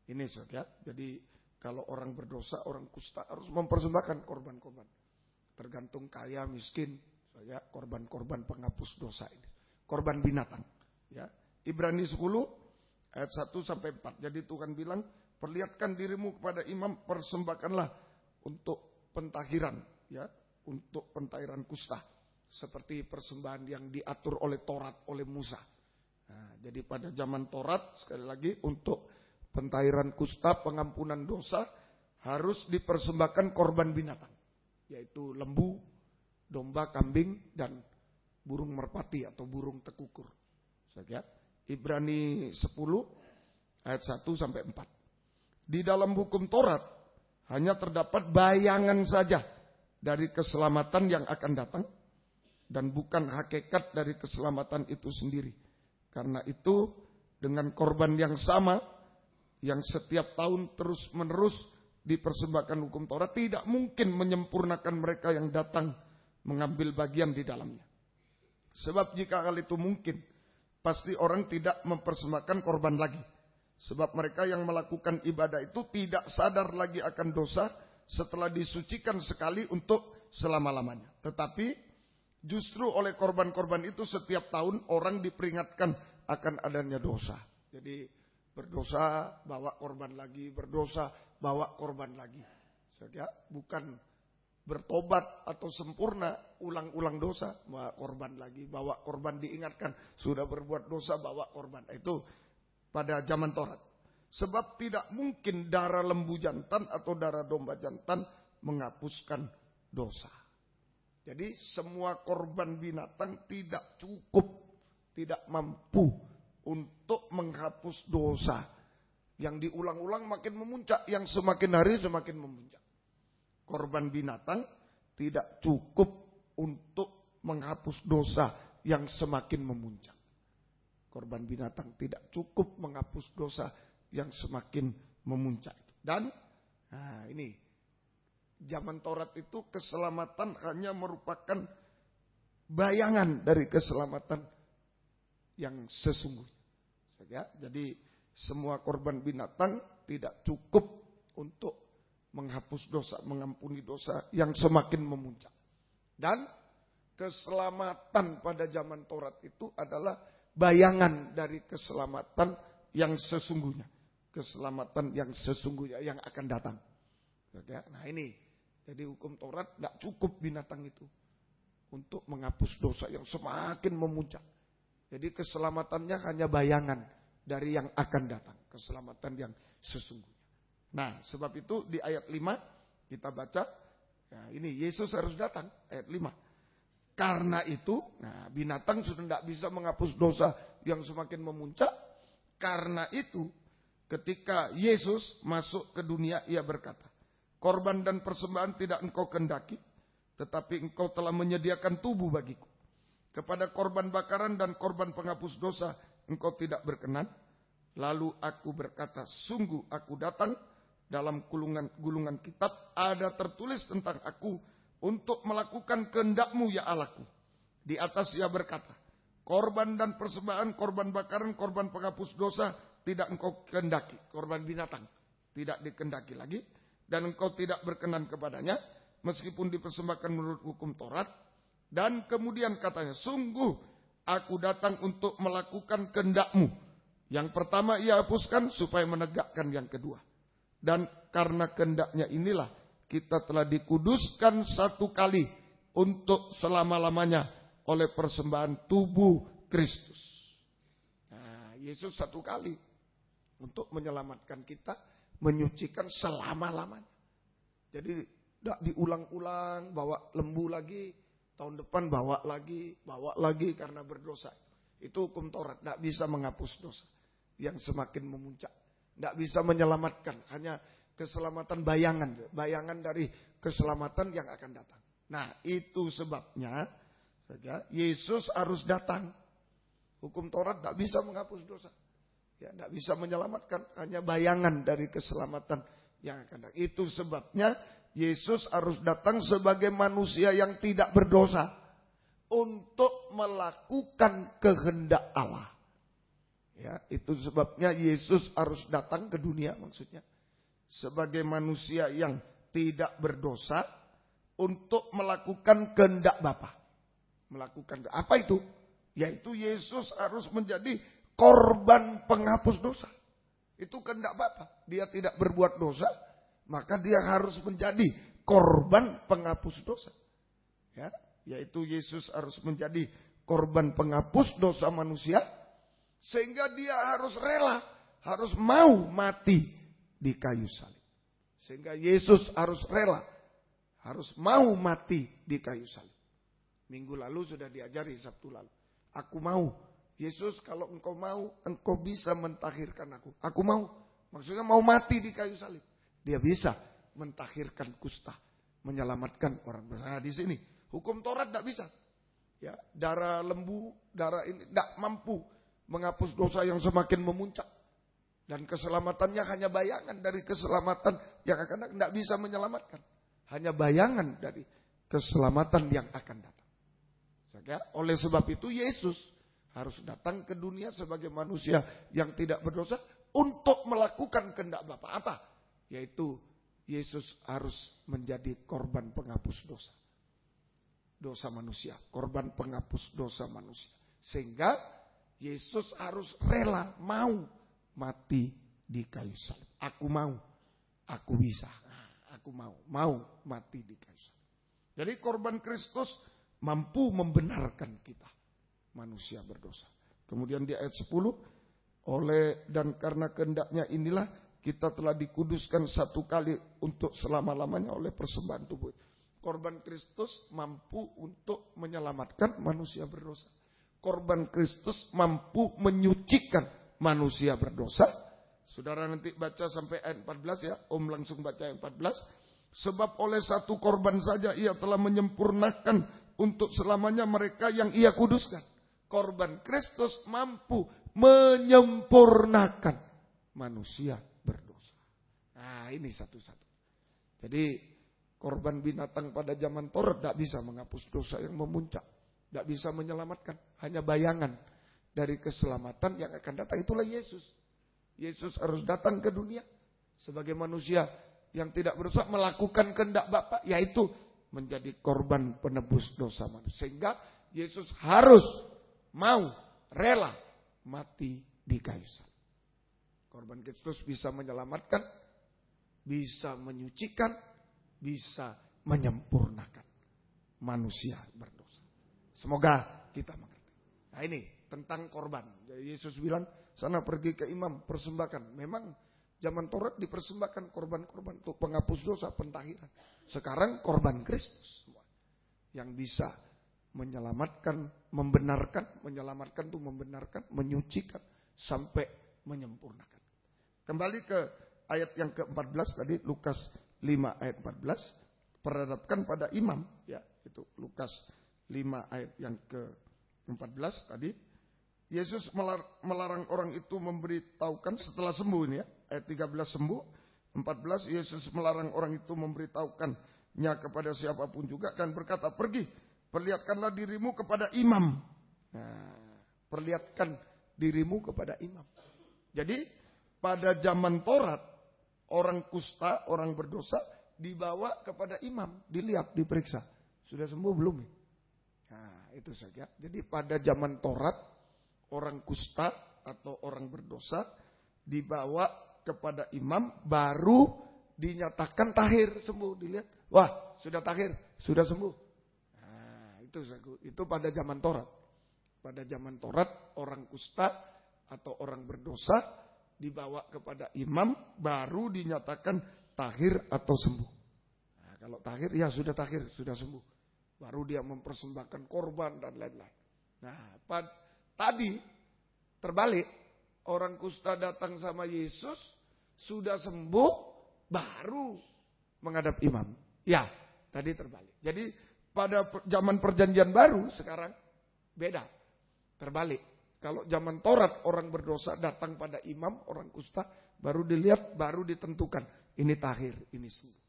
Ini saja. Jadi kalau orang berdosa, orang kusta harus mempersembahkan korban-korban. Tergantung kaya, miskin, ya, korban-korban penghapus dosa ini. Korban binatang. Ya. Ibrani 10 ayat 1 sampai 4. Jadi Tuhan bilang, perlihatkan dirimu kepada imam, persembahkanlah untuk pentahiran, ya, untuk pentahiran kusta. Seperti persembahan yang diatur oleh Taurat, oleh Musa. Nah, jadi pada zaman Taurat, sekali lagi, untuk pentahiran kusta, pengampunan dosa, harus dipersembahkan korban binatang. Yaitu lembu, domba, kambing, dan burung merpati atau burung tekukur. Ibrani 10 ayat 1 sampai 4. Di dalam hukum Taurat hanya terdapat bayangan saja dari keselamatan yang akan datang dan bukan hakikat dari keselamatan itu sendiri. Karena itu dengan korban yang sama yang setiap tahun terus-menerus dipersembahkan hukum Taurat tidak mungkin menyempurnakan mereka yang datang mengambil bagian di dalamnya. Sebab jika hal itu mungkin, pasti orang tidak mempersembahkan korban lagi. Sebab mereka yang melakukan ibadah itu tidak sadar lagi akan dosa setelah disucikan sekali untuk selama-lamanya. Tetapi justru oleh korban-korban itu setiap tahun orang diperingatkan akan adanya dosa. Jadi berdosa, bawa korban lagi, berdosa, bawa korban lagi. Ya, bukan bertobat atau sempurna, ulang-ulang dosa, bawa korban lagi, bawa korban, diingatkan sudah berbuat dosa, bawa korban. Itu pada zaman Taurat. Sebab tidak mungkin darah lembu jantan atau darah domba jantan menghapuskan dosa. Jadi semua korban binatang tidak cukup, tidak mampu untuk menghapus dosa. Yang diulang-ulang makin memuncak, yang semakin hari semakin memuncak. Korban binatang tidak cukup untuk menghapus dosa yang semakin memuncak. Korban binatang tidak cukup menghapus dosa yang semakin memuncak. Dan ini zaman Taurat itu keselamatan hanya merupakan bayangan dari keselamatan yang sesungguhnya. Ya, jadi semua korban binatang tidak cukup untuk menghapus dosa, mengampuni dosa yang semakin memuncak. Dan keselamatan pada zaman Taurat itu adalah bayangan dari keselamatan yang sesungguhnya. Keselamatan yang sesungguhnya yang akan datang. Ya, nah ini, jadi hukum Taurat tidak cukup binatang itu untuk menghapus dosa yang semakin memuncak. Jadi keselamatannya hanya bayangan dari yang akan datang. Keselamatan yang sesungguhnya. Nah, sebab itu di ayat 5 kita baca, ya ini Yesus harus datang, ayat 5. Karena itu, nah binatang sudah tidak bisa menghapus dosa yang semakin memuncak. Karena itu, ketika Yesus masuk ke dunia, ia berkata, korban dan persembahan tidak engkau kendaki, tetapi engkau telah menyediakan tubuh bagiku. Kepada korban bakaran dan korban penghapus dosa engkau tidak berkenan. Lalu aku berkata, sungguh aku datang, dalam gulungan kitab ada tertulis tentang aku untuk melakukan kehendak-Mu ya Allahku. Di atas ia berkata, korban dan persembahan, korban bakaran, korban penghapus dosa tidak engkau kehendaki. Korban binatang tidak dikehendaki lagi. Dan engkau tidak berkenan kepadanya, meskipun dipersembahkan menurut hukum Taurat. Dan kemudian katanya, sungguh aku datang untuk melakukan kehendak-Mu. Yang pertama ia hapuskan supaya menegakkan yang kedua. Dan karena kehendaknya inilah kita telah dikuduskan satu kali untuk selama-lamanya oleh persembahan tubuh Kristus. Nah, Yesus satu kali untuk menyelamatkan kita, menyucikan selama-lamanya. Jadi tidak diulang-ulang, bawa lembu lagi, tahun depan bawa lagi karena berdosa. Itu hukum Taurat, tidak bisa menghapus dosa yang semakin memuncak. Tidak bisa menyelamatkan, hanya keselamatan bayangan dari keselamatan yang akan datang. Nah, itu sebabnya Yesus harus datang. Hukum Taurat tidak bisa menghapus dosa. Ya, tidak bisa menyelamatkan, hanya bayangan dari keselamatan yang akan datang. Itu sebabnya Yesus harus datang sebagai manusia yang tidak berdosa untuk melakukan kehendak Allah. Ya, itu sebabnya Yesus harus datang ke dunia, maksudnya sebagai manusia yang tidak berdosa untuk melakukan kehendak Bapa. Melakukan apa itu? Yaitu Yesus harus menjadi korban penghapus dosa. Itu kehendak Bapa. Dia tidak berbuat dosa, maka dia harus menjadi korban penghapus dosa. Ya, yaitu Yesus harus menjadi korban penghapus dosa manusia, sehingga dia harus rela, harus mau mati di kayu salib. Sehingga Yesus harus rela, harus mau mati di kayu salib. Minggu lalu sudah diajari, Sabtu lalu. Aku mau. Yesus, kalau engkau mau, engkau bisa mentahirkan aku. Aku mau. Maksudnya mau mati di kayu salib. Dia bisa mentahirkan kusta, menyelamatkan orang. Nah, di sini hukum Taurat tidak bisa. Ya, darah lembu, darah ini tidak mampu menghapus dosa yang semakin memuncak. Dan keselamatannya hanya bayangan dari keselamatan yang akan datang. Tidak bisa menyelamatkan. Hanya bayangan dari keselamatan yang akan datang. Oleh sebab itu Yesus harus datang ke dunia sebagai manusia yang tidak berdosa untuk melakukan kehendak Bapa. Apa? Yaitu Yesus harus menjadi korban penghapus dosa. Dosa manusia. Korban penghapus dosa manusia. Sehingga Yesus harus rela, mau mati di kayu salib. Aku mau, aku bisa, aku mau mati di kayu salib. Jadi korban Kristus mampu membenarkan kita, manusia berdosa. Kemudian di ayat 10, oleh dan karena kehendaknya inilah kita telah dikuduskan satu kali untuk selama-lamanya oleh persembahan tubuh. Korban Kristus mampu untuk menyelamatkan manusia berdosa. Korban Kristus mampu menyucikan manusia berdosa. Saudara nanti baca sampai ayat 14 ya. Om langsung baca ayat 14. Sebab oleh satu korban saja ia telah menyempurnakan untuk selamanya mereka yang ia kuduskan. Korban Kristus mampu menyempurnakan manusia berdosa. Nah, ini satu-satu. Jadi korban binatang pada zaman Taurat tidak bisa menghapus dosa yang memuncak. Tidak bisa menyelamatkan. Hanya bayangan dari keselamatan yang akan datang. Itulah Yesus. Yesus harus datang ke dunia sebagai manusia yang tidak berdosa, melakukan kehendak Bapa, yaitu menjadi korban penebus dosa manusia. Sehingga Yesus harus mau, rela mati di kayu salib. Korban Kristus bisa menyelamatkan, bisa menyucikan, bisa menyempurnakan manusia berdosa. Semoga kita mengerti. Nah ini tentang korban. Jadi Yesus bilang, sana pergi ke imam, persembahkan. Memang zaman Taurat dipersembahkan korban-korban untuk penghapus dosa, pentahiran. Sekarang korban Kristus yang bisa menyelamatkan, membenarkan, menyelamatkan itu membenarkan, menyucikan sampai menyempurnakan. Kembali ke ayat yang ke-14 tadi, Lukas 5 ayat 14, perhadapkan pada imam, ya, itu Lukas 5 ayat yang ke-14 tadi. Yesus melarang orang itu memberitahukan setelah sembuh ini ya, ayat 13 sembuh, 14 Yesus melarang orang itu memberitahukannya kepada siapapun juga dan berkata, pergi, perlihatkanlah dirimu kepada imam. Nah, perlihatkan dirimu kepada imam. Jadi pada zaman Taurat, orang kusta, orang berdosa dibawa kepada imam, dilihat, diperiksa. Sudah sembuh belum? Nah, itu saja. Jadi pada zaman Taurat, orang kusta atau orang berdosa dibawa kepada imam, baru dinyatakan tahir, sembuh. Dilihat, wah sudah tahir, sudah sembuh. Itu pada zaman Taurat. Pada zaman Taurat, orang kusta atau orang berdosa dibawa kepada imam, baru dinyatakan tahir atau sembuh. Nah, kalau tahir, ya sudah tahir, sudah sembuh. Baru dia mempersembahkan korban dan lain-lain. Nah, tadi terbalik, orang kusta datang sama Yesus, sudah sembuh, baru menghadap imam. Ya, tadi terbalik. Jadi pada zaman perjanjian baru sekarang beda, terbalik. Kalau zaman Taurat orang berdosa datang pada imam, orang kusta baru dilihat, baru ditentukan ini tahir, ini sembuh.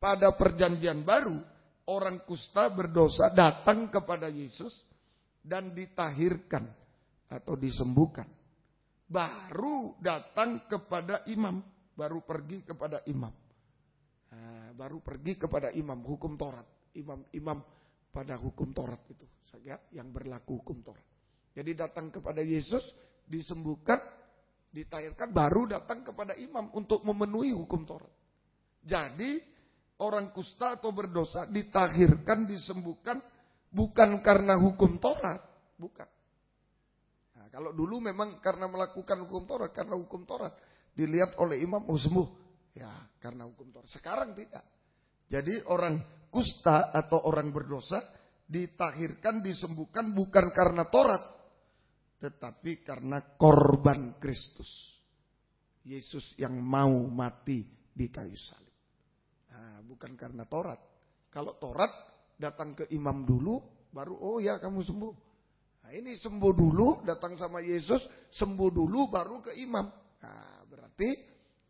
Pada perjanjian baru orang kusta berdosa datang kepada Yesus dan ditahirkan atau disembuhkan. Baru datang kepada imam, baru pergi kepada imam. Nah, baru pergi kepada imam hukum Taurat. Imam pada hukum Taurat itu saja yang berlaku hukum Taurat. Jadi datang kepada Yesus, disembuhkan, ditahirkan, baru datang kepada imam untuk memenuhi hukum Taurat. Jadi orang kusta atau berdosa ditahirkan, disembuhkan bukan karena hukum Taurat, bukan. Nah, kalau dulu memang karena melakukan hukum Taurat, karena hukum Taurat dilihat oleh imam, oh sembuh, ya karena hukum Taurat. Sekarang tidak. Jadi orang kusta atau orang berdosa ditahirkan, disembuhkan bukan karena Taurat, tetapi karena korban Kristus. Yesus yang mau mati di kayu salib. Nah, bukan karena Taurat. Kalau Taurat datang ke imam dulu, baru oh ya kamu sembuh. Nah, ini sembuh dulu, datang sama Yesus, sembuh dulu baru ke imam. Nah, berarti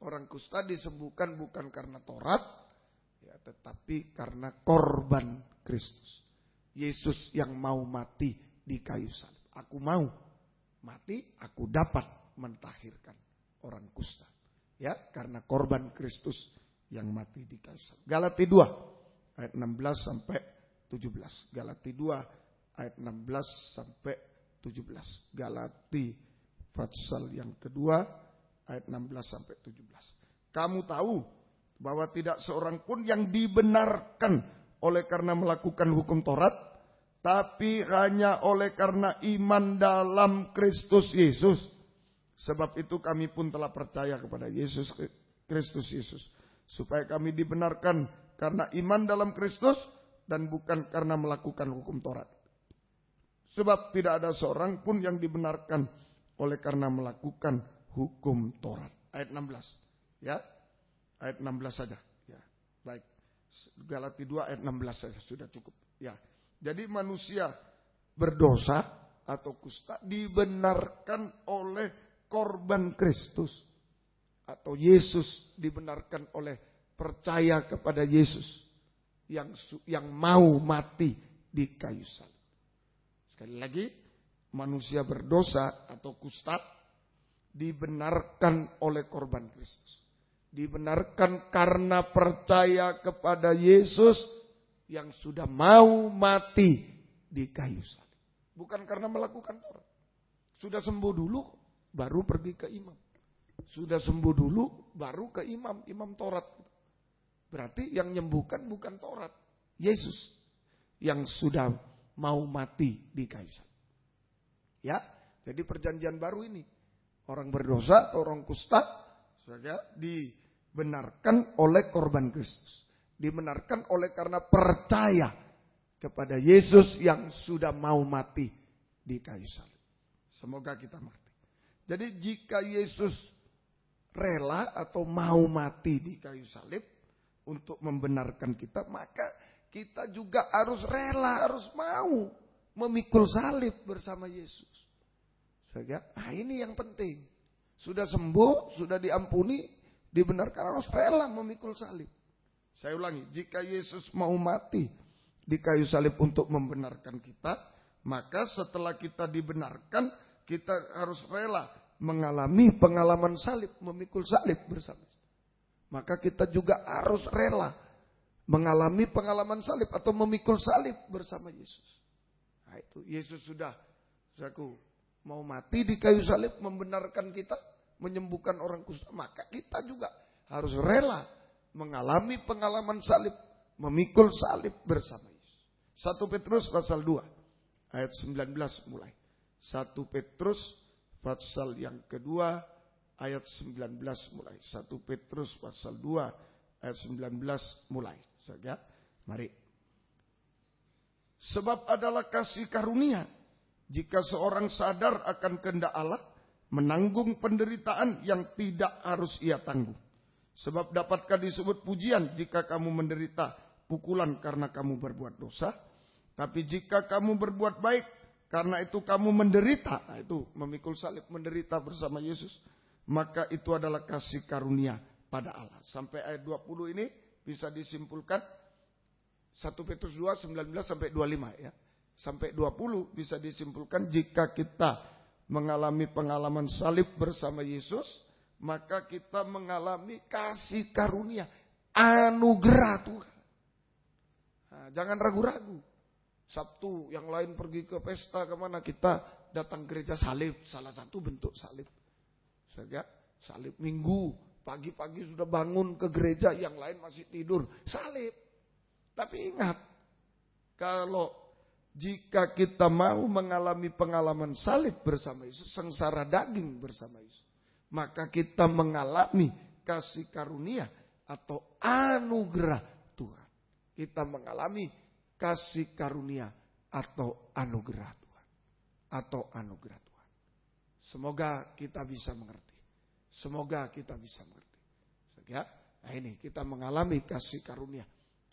orang kusta disembuhkan bukan karena Taurat, ya, tetapi karena korban Kristus. Yesus yang mau mati di kayu salib. Aku mau mati, aku dapat mentahirkan orang kusta. Ya, karena korban Kristus yang mati di kayu salib. Galati 2 ayat 16 sampai 17. Galati 2 ayat 16 sampai 17. Galati pasal yang kedua ayat 16 sampai 17. Kamu tahu bahwa tidak seorang pun yang dibenarkan oleh karena melakukan hukum Taurat, tapi hanya oleh karena iman dalam Kristus Yesus. Sebab itu kami pun telah percaya kepada Kristus Yesus, supaya kami dibenarkan karena iman dalam Kristus dan bukan karena melakukan hukum Taurat. Sebab tidak ada seorang pun yang dibenarkan oleh karena melakukan hukum Taurat. Ayat 16. Ya. Ayat 16 saja. Ya. Baik. Galati 2 ayat 16 saja sudah cukup. Ya. Jadi manusia berdosa atau kusta dibenarkan oleh korban Kristus. Atau Yesus dibenarkan oleh percaya kepada Yesus yang mau mati di kayu salib. Sekali lagi, manusia berdosa atau kusta dibenarkan oleh korban Kristus. Dibenarkan karena percaya kepada Yesus yang sudah mau mati di kayu salib. Bukan karena melakukan Taurat. Sudah sembuh dulu baru pergi ke imam. Sudah sembuh dulu baru ke imam Taurat. Berarti yang menyembuhkan bukan Taurat, Yesus yang sudah mau mati di kayu salib. Ya, jadi perjanjian baru ini orang berdosa atau orang kusta saja dibenarkan oleh korban Kristus. Dibenarkan oleh karena percaya kepada Yesus yang sudah mau mati di kayu salib. Semoga kita mengerti. Jadi jika Yesus rela atau mau mati di kayu salib untuk membenarkan kita, maka kita juga harus rela, harus mau memikul salib bersama Yesus. Nah ini yang penting. Sudah sembuh, sudah diampuni, dibenarkan, harus rela memikul salib. Saya ulangi, jika Yesus mau mati di kayu salib untuk membenarkan kita, maka setelah kita dibenarkan, kita harus rela mengalami pengalaman salib, memikul salib bersama. Maka kita juga harus rela mengalami pengalaman salib atau memikul salib bersama Yesus. Nah itu, Yesus sudah mau mati di kayu salib membenarkan kita, menyembuhkan orang kusta, maka kita juga harus rela mengalami pengalaman salib, memikul salib bersama Yesus. 1 Petrus pasal 2 ayat 19 mulai. 1 Petrus pasal yang kedua ayat 19 mulai. 1 Petrus pasal 2 ayat 19 mulai. Saja, mari. Sebab adalah kasih karunia jika seorang sadar akan kehendak Allah, menanggung penderitaan yang tidak harus ia tanggung. Sebab dapatkah disebut pujian jika kamu menderita pukulan karena kamu berbuat dosa? Tapi jika kamu berbuat baik, karena itu kamu menderita, nah itu memikul salib, menderita bersama Yesus, maka itu adalah kasih karunia pada Allah. Sampai ayat 20 ini bisa disimpulkan 1 Petrus 2, 19 sampai 25 ya. Sampai 20 bisa disimpulkan jika kita mengalami pengalaman salib bersama Yesus, maka kita mengalami kasih karunia, anugerah Tuhan. Nah, jangan ragu-ragu. Sabtu yang lain pergi ke pesta kemana, kita datang gereja salib, salah satu bentuk salib. Saja salib. Minggu pagi-pagi sudah bangun ke gereja, yang lain masih tidur, salib. Tapi ingat, kalau jika kita mau mengalami pengalaman salib bersama Yesus, sengsara daging bersama Yesus, maka kita mengalami kasih karunia atau anugerah Tuhan. Kita mengalami kasih karunia atau anugerah Tuhan. Atau anugerah Tuhan. Semoga kita bisa mengerti. Semoga kita bisa mengerti. Ya, nah ini kita mengalami kasih karunia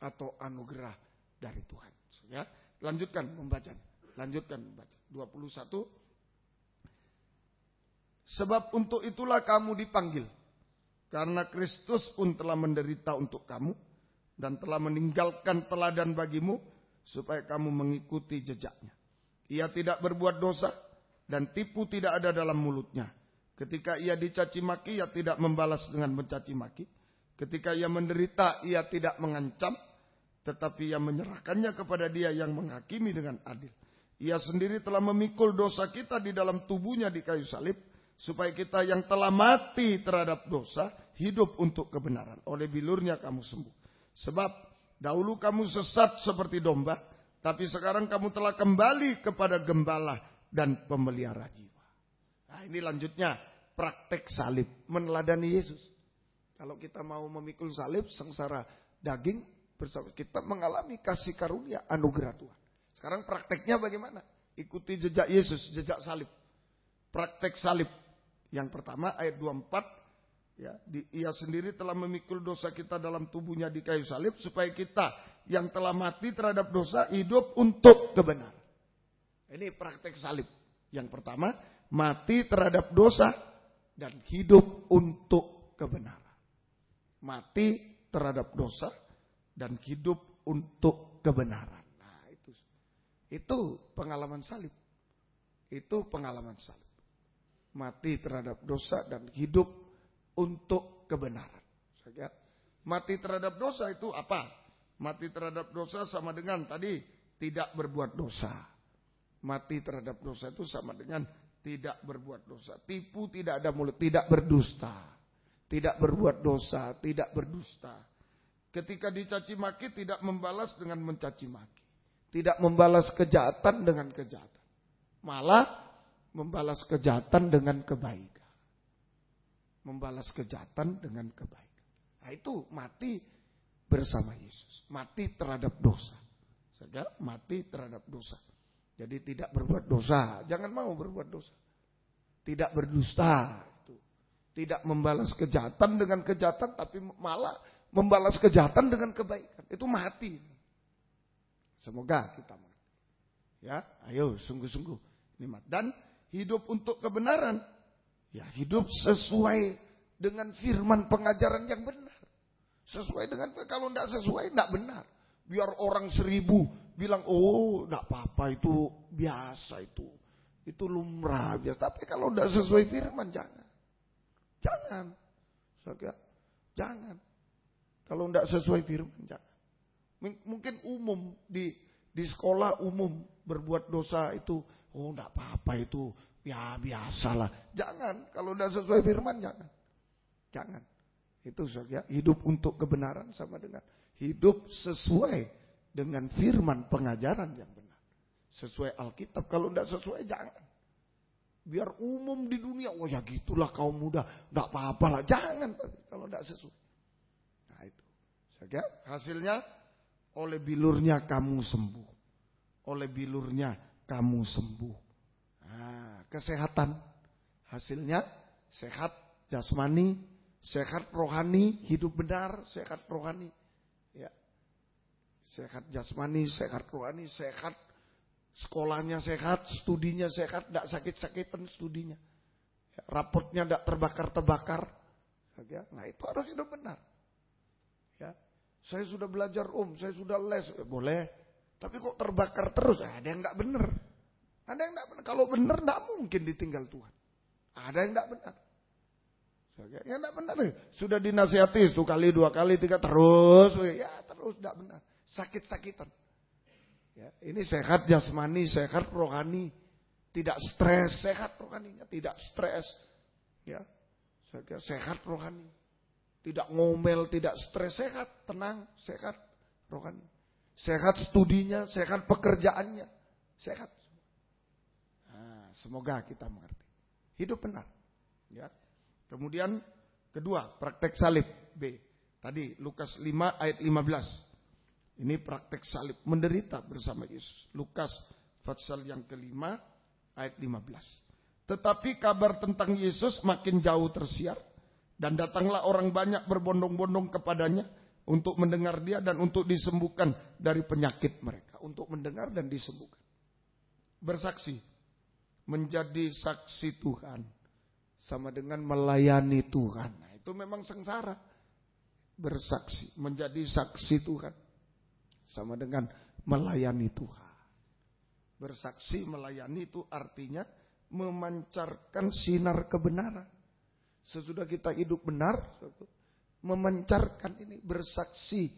atau anugerah dari Tuhan. Ya, lanjutkan membaca. 21. Sebab untuk itulah kamu dipanggil, karena Kristus pun telah menderita untuk kamu dan telah meninggalkan teladan bagimu, supaya kamu mengikuti jejaknya. Ia tidak berbuat dosa dan tipu tidak ada dalam mulutnya. Ketika ia dicaci maki, ia tidak membalas dengan mencaci maki. Ketika ia menderita, ia tidak mengancam, tetapi ia menyerahkannya kepada Dia yang menghakimi dengan adil. Ia sendiri telah memikul dosa kita di dalam tubuhnya di kayu salib, supaya kita yang telah mati terhadap dosa hidup untuk kebenaran. Oleh bilurnya kamu sembuh. Sebab Dahulu kamu sesat seperti domba, tapi sekarang kamu telah kembali kepada gembala dan pemelihara jiwa. Nah, ini lanjutnya praktek salib, meneladani Yesus. Kalau kita mau memikul salib, sengsara daging, bersama kita mengalami kasih karunia anugerah Tuhan. Sekarang prakteknya bagaimana? Ikuti jejak Yesus, jejak salib. Praktek salib. Yang pertama ayat 24, ya, ia sendiri telah memikul dosa kita dalam tubuhnya di kayu salib supaya kita yang telah mati terhadap dosa hidup untuk kebenaran. Ini praktek salib. Yang pertama, mati terhadap dosa dan hidup untuk kebenaran. Mati terhadap dosa dan hidup untuk kebenaran. Nah, itu pengalaman salib. Itu pengalaman salib. Mati terhadap dosa dan hidup untuk kebenaran. Mati terhadap dosa itu apa? Mati terhadap dosa sama dengan tadi tidak berbuat dosa. Mati terhadap dosa itu sama dengan tidak berbuat dosa. Tipu, tidak ada mulut, tidak berdusta. Tidak berbuat dosa, tidak berdusta. Ketika dicaci maki tidak membalas dengan mencaci maki. Tidak membalas kejahatan dengan kejahatan. Malah membalas kejahatan dengan kebaikan. Membalas kejahatan dengan kebaikan. Nah, itu mati bersama Yesus. Mati terhadap dosa. Saudara, mati terhadap dosa. Jadi tidak berbuat dosa. Jangan mau berbuat dosa. Tidak berdusta. Tidak membalas kejahatan dengan kejahatan, tapi malah membalas kejahatan dengan kebaikan. Itu mati. Semoga kita mati. Ya, ayo sungguh-sungguh. Dan hidup untuk kebenaran. Ya, hidup sesuai dengan firman pengajaran yang benar. Sesuai dengan, kalau tidak sesuai, tidak benar. Biar orang 1000 bilang, oh tidak apa-apa, itu biasa itu. Itu lumrah biasa. Tapi kalau tidak sesuai firman, jangan. Jangan. Jangan. Kalau tidak sesuai firman, jangan. Mungkin umum, di sekolah umum berbuat dosa itu, oh tidak apa-apa itu, ya biasalah. Jangan, kalau tidak sesuai firman jangan. Jangan. Itu saja, hidup untuk kebenaran sama dengan hidup sesuai dengan firman pengajaran yang benar. Sesuai Alkitab, kalau tidak sesuai jangan. Biar umum di dunia, oh ya gitulah kaum muda, tidak apa-apa lah. Jangan, kalau tidak sesuai. Nah itu. Saja, hasilnya, oleh bilurnya kamu sembuh. Oleh bilurnya kamu sembuh. Nah, kesehatan. Hasilnya sehat jasmani, sehat rohani, hidup benar, sehat rohani. Ya. Sehat jasmani, sehat rohani, sehat sekolahnya sehat, studinya sehat, tidak sakit-sakitan studinya. Ya, rapotnya tidak terbakar-terbakar. Ya, nah itu harus hidup benar. Ya. Saya sudah belajar saya sudah les, boleh. Tapi kok terbakar terus? Ada yang tidak benar. Ada yang tidak benar. Kalau benar tidak mungkin ditinggal Tuhan. Ada yang tidak benar. Yang tidak benar sudah dinasihati 1 kali, 2 kali, 3 terus, ya terus tidak benar. Sakit-sakitan. Ya, ini sehat jasmani, sehat rohani, tidak stres, sehat rohaninya, tidak stres. Ya, sehat rohani, tidak ngomel, tidak stres, sehat, tenang, sehat rohani. Sehat studinya, sehat pekerjaannya, sehat. Nah, semoga kita mengerti. Hidup benar. Ya. Kemudian kedua, praktek salib B. Tadi Lukas 5 ayat 15. Ini praktek salib, menderita bersama Yesus. Lukas pasal yang kelima ayat 15. Tetapi kabar tentang Yesus makin jauh tersiar. Dan datanglah orang banyak berbondong-bondong kepadanya untuk mendengar dia dan untuk disembuhkan dari penyakit mereka. Untuk mendengar dan disembuhkan. Bersaksi. Menjadi saksi Tuhan. Sama dengan melayani Tuhan. Nah, itu memang sengsara. Bersaksi. Menjadi saksi Tuhan. Sama dengan melayani Tuhan. Bersaksi melayani itu artinya memancarkan sinar kebenaran. Sesudah kita hidup benar, memancarkan ini, bersaksi,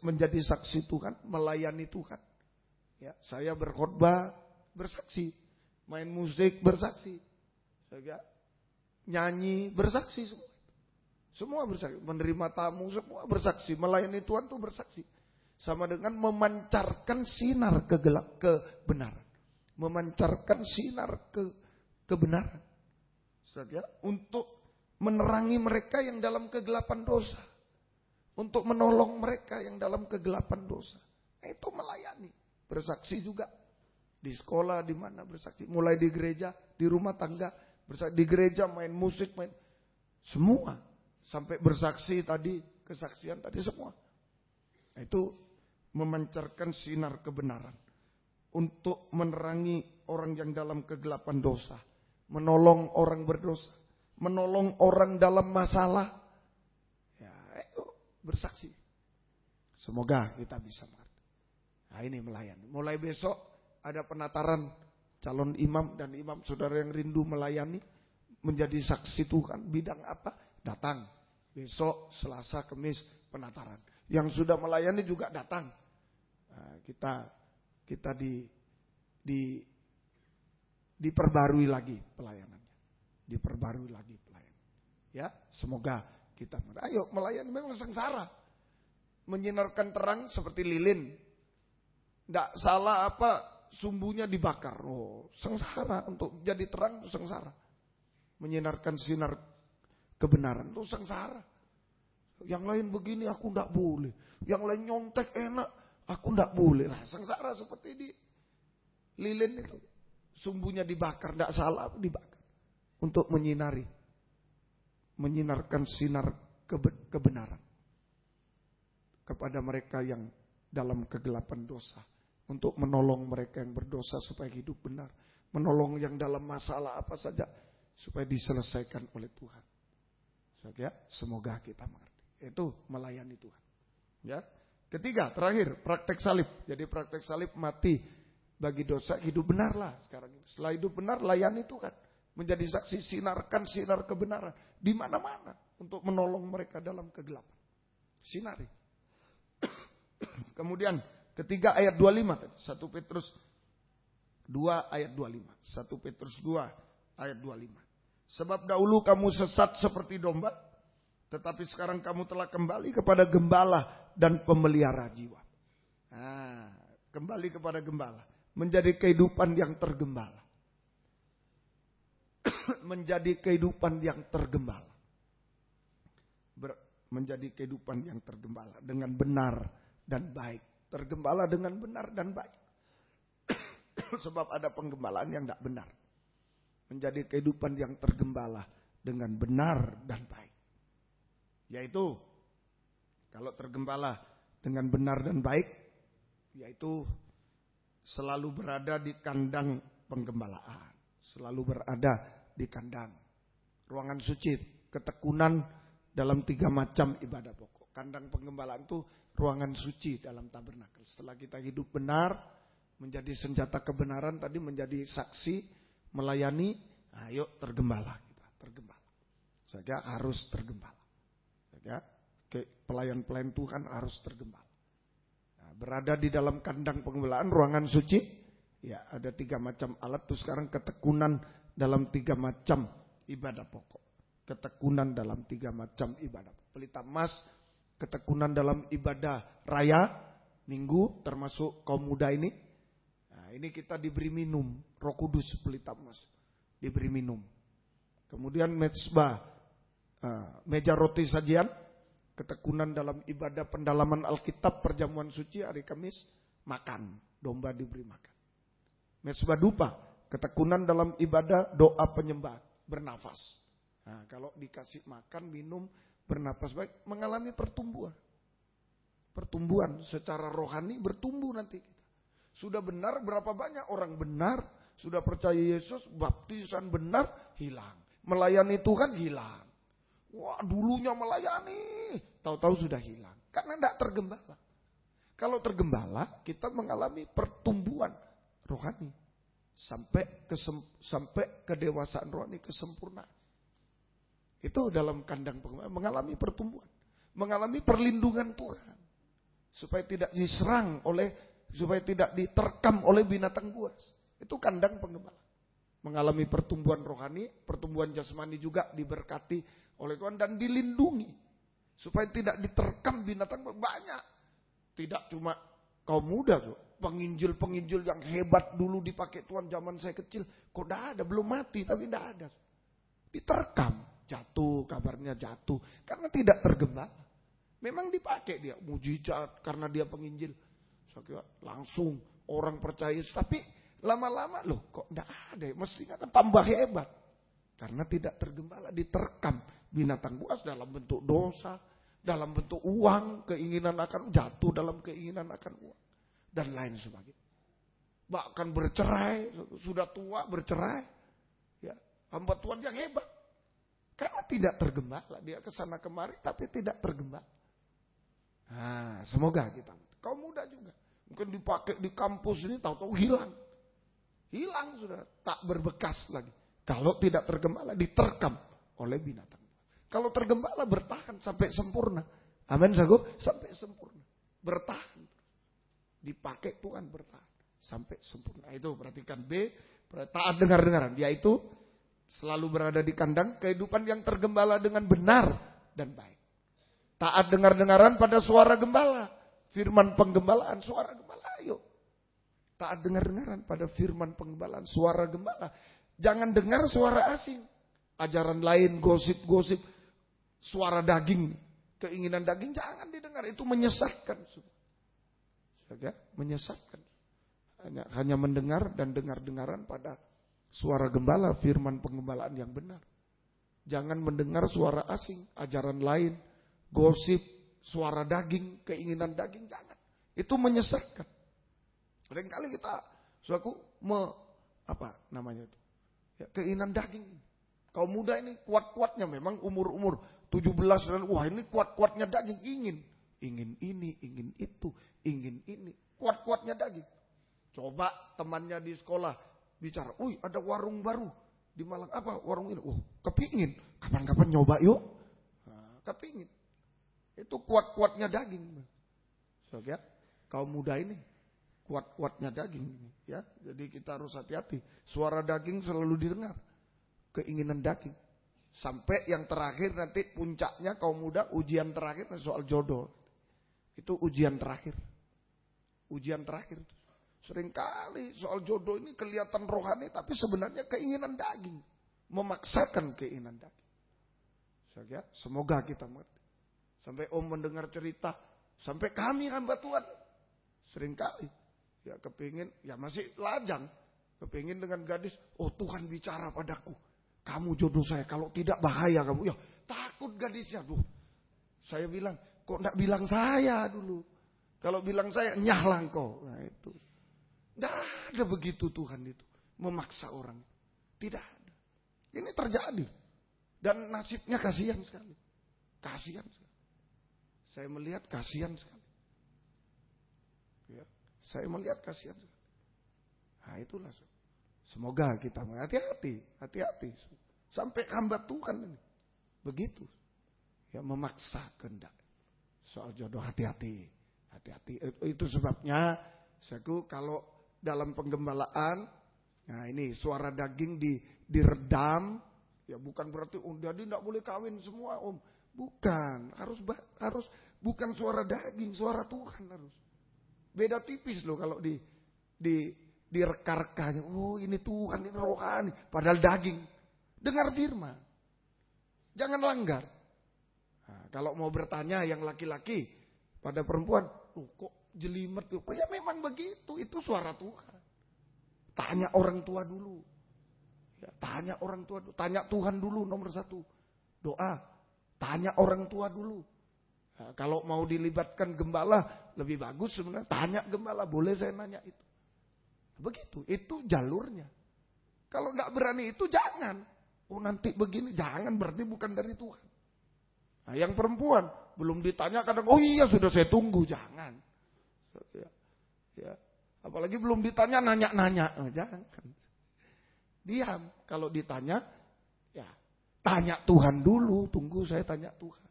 menjadi saksi Tuhan, melayani Tuhan. Ya, saya berkhotbah, bersaksi, main musik, bersaksi, saya nyanyi, bersaksi semua. Semua bersaksi. Menerima tamu, semua bersaksi. Melayani Tuhan itu bersaksi. Sama dengan memancarkan sinar kebenaran. Memancarkan sinar kebenaran. Saudara, untuk menerangi mereka yang dalam kegelapan dosa. Untuk menolong mereka yang dalam kegelapan dosa. Itu melayani. Bersaksi juga. Di sekolah, di mana bersaksi. Mulai di gereja, di rumah tangga. Bersaksi. Di gereja main musik, main. Semua. Sampai bersaksi tadi, kesaksian tadi semua. Itu memancarkan sinar kebenaran. Untuk menerangi orang yang dalam kegelapan dosa. Menolong orang berdosa. Menolong orang dalam masalah. Ya, itu bersaksi. Semoga kita bisa mengerti. Nah, ini melayani. Mulai besok ada penataran calon imam dan imam saudara yang rindu melayani. Menjadi saksi Tuhan. Bidang apa? Datang. Besok Selasa, Kamis penataran. Yang sudah melayani juga datang. Nah, kita diperbarui lagi pelayanannya. Diperbarui lagi pelayanan. Ya, semoga kita ayo melayani. Memang sengsara. Menyinarkan terang seperti lilin. Tidak salah apa sumbunya dibakar. Oh, sengsara untuk jadi terang itu sengsara. Menyinarkan sinar kebenaran itu sengsara. Yang lain begini aku tidak boleh. Yang lain nyontek enak aku tidak boleh. Nah, sengsara seperti di lilin itu. Sumbunya dibakar, tidak salah dibakar. Untuk menyinarkan sinar kebenaran. Kepada mereka yang dalam kegelapan dosa. Untuk menolong mereka yang berdosa supaya hidup benar. Menolong yang dalam masalah apa saja. Supaya diselesaikan oleh Tuhan. Ya, semoga kita mengerti. Itu melayani Tuhan. Ya. Ketiga, terakhir, praktek salib. Jadi praktek salib mati bagi dosa, hidup benarlah sekarang ini. Setelah hidup benar, layani Tuhan. Menjadi saksi, sinarkan sinar kebenaran. Di mana-mana. Untuk menolong mereka dalam kegelapan. Sinari. Kemudian, ketiga ayat 25 tadi. 1 Petrus 2 ayat 25. 1 Petrus 2 ayat 25. Sebab dahulu kamu sesat seperti domba. Tetapi sekarang kamu telah kembali kepada gembala dan pemelihara jiwa. Nah, kembali kepada gembala. Menjadi kehidupan yang tergembala. Menjadi kehidupan yang tergembala. Menjadi kehidupan yang tergembala. Dengan benar dan baik. Tergembala dengan benar dan baik. Sebab ada penggembalaan yang tidak benar. Menjadi kehidupan yang tergembala. Dengan benar dan baik. Yaitu. Kalau tergembala dengan benar dan baik. Yaitu. Selalu berada di kandang penggembalaan. Selalu berada di kandang. Ruangan suci. Ketekunan dalam 3 macam ibadah pokok. Kandang penggembalaan itu ruangan suci dalam tabernakel. Setelah kita hidup benar. Menjadi senjata kebenaran. Tadi menjadi saksi. Melayani. Ayo tergembala kita. Tergembala. Saja harus tergembala. Saja pelayan-pelayan Tuhan harus tergembala. Berada di dalam kandang penggembalaan, ruangan suci. Ya, ada 3 macam alat. Terus sekarang ketekunan dalam 3 macam ibadah pokok. Ketekunan dalam 3 macam ibadah. Pelita emas, ketekunan dalam ibadah raya, minggu, termasuk kaum muda ini. Nah, ini kita diberi minum, Roh Kudus pelita emas. Diberi minum. Kemudian mezbah, meja roti sajian. Ketekunan dalam ibadah pendalaman Alkitab, perjamuan suci hari Kamis, makan, domba diberi makan. Mezbah dupa, ketekunan dalam ibadah doa penyembah, bernafas. Nah, kalau dikasih makan, minum, bernafas baik, mengalami pertumbuhan. Pertumbuhan secara rohani bertumbuh nanti kita. Sudah benar, berapa banyak orang benar, sudah percaya Yesus, baptisan benar, hilang. Melayani Tuhan, hilang. Wah, dulunya melayani, tahu-tahu sudah hilang. Karena tidak tergembala. Kalau tergembala, kita mengalami pertumbuhan rohani. Sampai kedewasaan rohani, kesempurnaan. Itu dalam kandang penggembalaan, mengalami pertumbuhan. Mengalami perlindungan Tuhan. Supaya tidak diserang supaya tidak diterkam oleh binatang buas. Itu kandang penggembala. Mengalami pertumbuhan rohani, pertumbuhan jasmani juga diberkati oleh Tuhan dan dilindungi. Supaya tidak diterkam binatang banyak. Tidak cuma kaum muda, penginjil-penginjil yang hebat dulu dipakai Tuhan zaman saya kecil. Kok tidak ada, belum mati tapi tidak ada. Diterkam, jatuh, kabarnya jatuh. Karena tidak tergembala. Memang dipakai dia, mujizat karena dia penginjil. Langsung orang percaya, tapi lama-lama loh kok tidak ada, mestinya kan tambah hebat. Karena tidak tergembala, diterkam binatang buas dalam bentuk dosa, dalam bentuk uang, keinginan akan jatuh dalam keinginan akan uang, dan lain sebagainya. Bahkan bercerai, sudah tua bercerai, ya hamba Tuhan yang hebat. Karena tidak tergembala, dia kesana kemari tapi tidak tergembala. Nah, semoga kita, kaum muda juga, mungkin dipakai di kampus ini tahu-tahu hilang sudah, tak berbekas lagi. Kalau tidak tergembala, diterkam oleh binatang. Kalau tergembala bertahan sampai sempurna. Amin, saudara, sampai sempurna, bertahan, dipakai Tuhan bertahan sampai sempurna. Itu perhatikan B, taat dengar-dengaran, yaitu selalu berada di kandang kehidupan yang tergembala dengan benar dan baik. Taat dengar-dengaran pada suara gembala, firman penggembalaan, suara gembala. Ayo, taat dengar-dengaran pada firman penggembalaan, suara gembala. Jangan dengar suara asing, ajaran lain, gosip-gosip, suara daging, keinginan daging jangan didengar, itu menyesatkan. Menyesatkan. Hanya mendengar dan dengar-dengaran pada suara gembala, firman penggembalaan yang benar. Jangan mendengar suara asing, ajaran lain, gosip, suara daging, keinginan daging, jangan. Itu menyesatkan. Seringkali kita, suatu keinginan daging. Kaum muda ini kuat-kuatnya memang umur 17 dan wah ini kuat-kuatnya daging, ingin ini, ingin itu, ingin ini, kuat-kuatnya daging. Coba temannya di sekolah bicara, ada warung baru di Malang, apa warung ini? Kepingin, kapan-kapan nyoba yuk. Kepingin. Itu kuat-kuatnya daging. So, ya, kaum muda ini kuat-kuatnya daging, ya. Jadi kita harus hati-hati. Suara daging selalu didengar, keinginan daging. Sampai yang terakhir nanti puncaknya kaum muda, ujian terakhir soal jodoh. Itu ujian terakhir. Ujian terakhir. Seringkali soal jodoh ini kelihatan rohani, tapi sebenarnya keinginan daging, memaksakan keinginan daging. So, ya, semoga kita mengerti. Sampai Om mendengar cerita, sampai kami hamba Tuhan seringkali ya kepingin, ya masih lajang, kepingin dengan gadis, Tuhan bicara padaku, kamu jodoh saya, kalau tidak bahaya kamu. Ya takut gadisnya, saya bilang, kok enggak bilang saya dulu? Kalau bilang saya, nyahlah engkau. Nah itu, enggak ada begitu Tuhan itu, memaksa orang. Tidak ada. Ini terjadi. Dan nasibnya kasihan sekali. Kasihan sekali. Saya melihat kasihan sekali. Ya, saya melihat kasihan sekali. Nah itulah. Semoga kita hati-hati. Sampai hamba Tuhan ini. Begitu. Ya memaksa kehendak. Soal jodoh hati-hati. Itu sebabnya kalau dalam penggembalaan, nah ini suara daging diredam, ya bukan berarti jadi tidak boleh kawin semua Om. Bukan, harus bukan suara daging, suara Tuhan harus. Beda tipis loh kalau direka-rekanya. Ini Tuhan, ini rohani, padahal daging. Dengar firman. Jangan langgar. Nah, kalau mau bertanya yang laki-laki pada perempuan, kok jelimet tuh? Ya memang begitu, itu suara Tuhan. Tanya orang tua dulu. Ya, tanya orang tua dulu, tanya Tuhan dulu nomor 1. Doa. Tanya orang tua dulu. Nah, kalau mau dilibatkan gembala, lebih bagus sebenarnya. Tanya gembala, boleh saya nanya itu. Begitu, itu jalurnya. Kalau enggak berani itu jangan. Nanti begini, jangan, berarti bukan dari Tuhan. Nah, yang perempuan, belum ditanya kadang, iya sudah saya tunggu, jangan. Ya. Apalagi belum ditanya, nanya-nanya. Jangan. Diam, kalau ditanya, ya. Tanya Tuhan dulu, tunggu saya tanya Tuhan.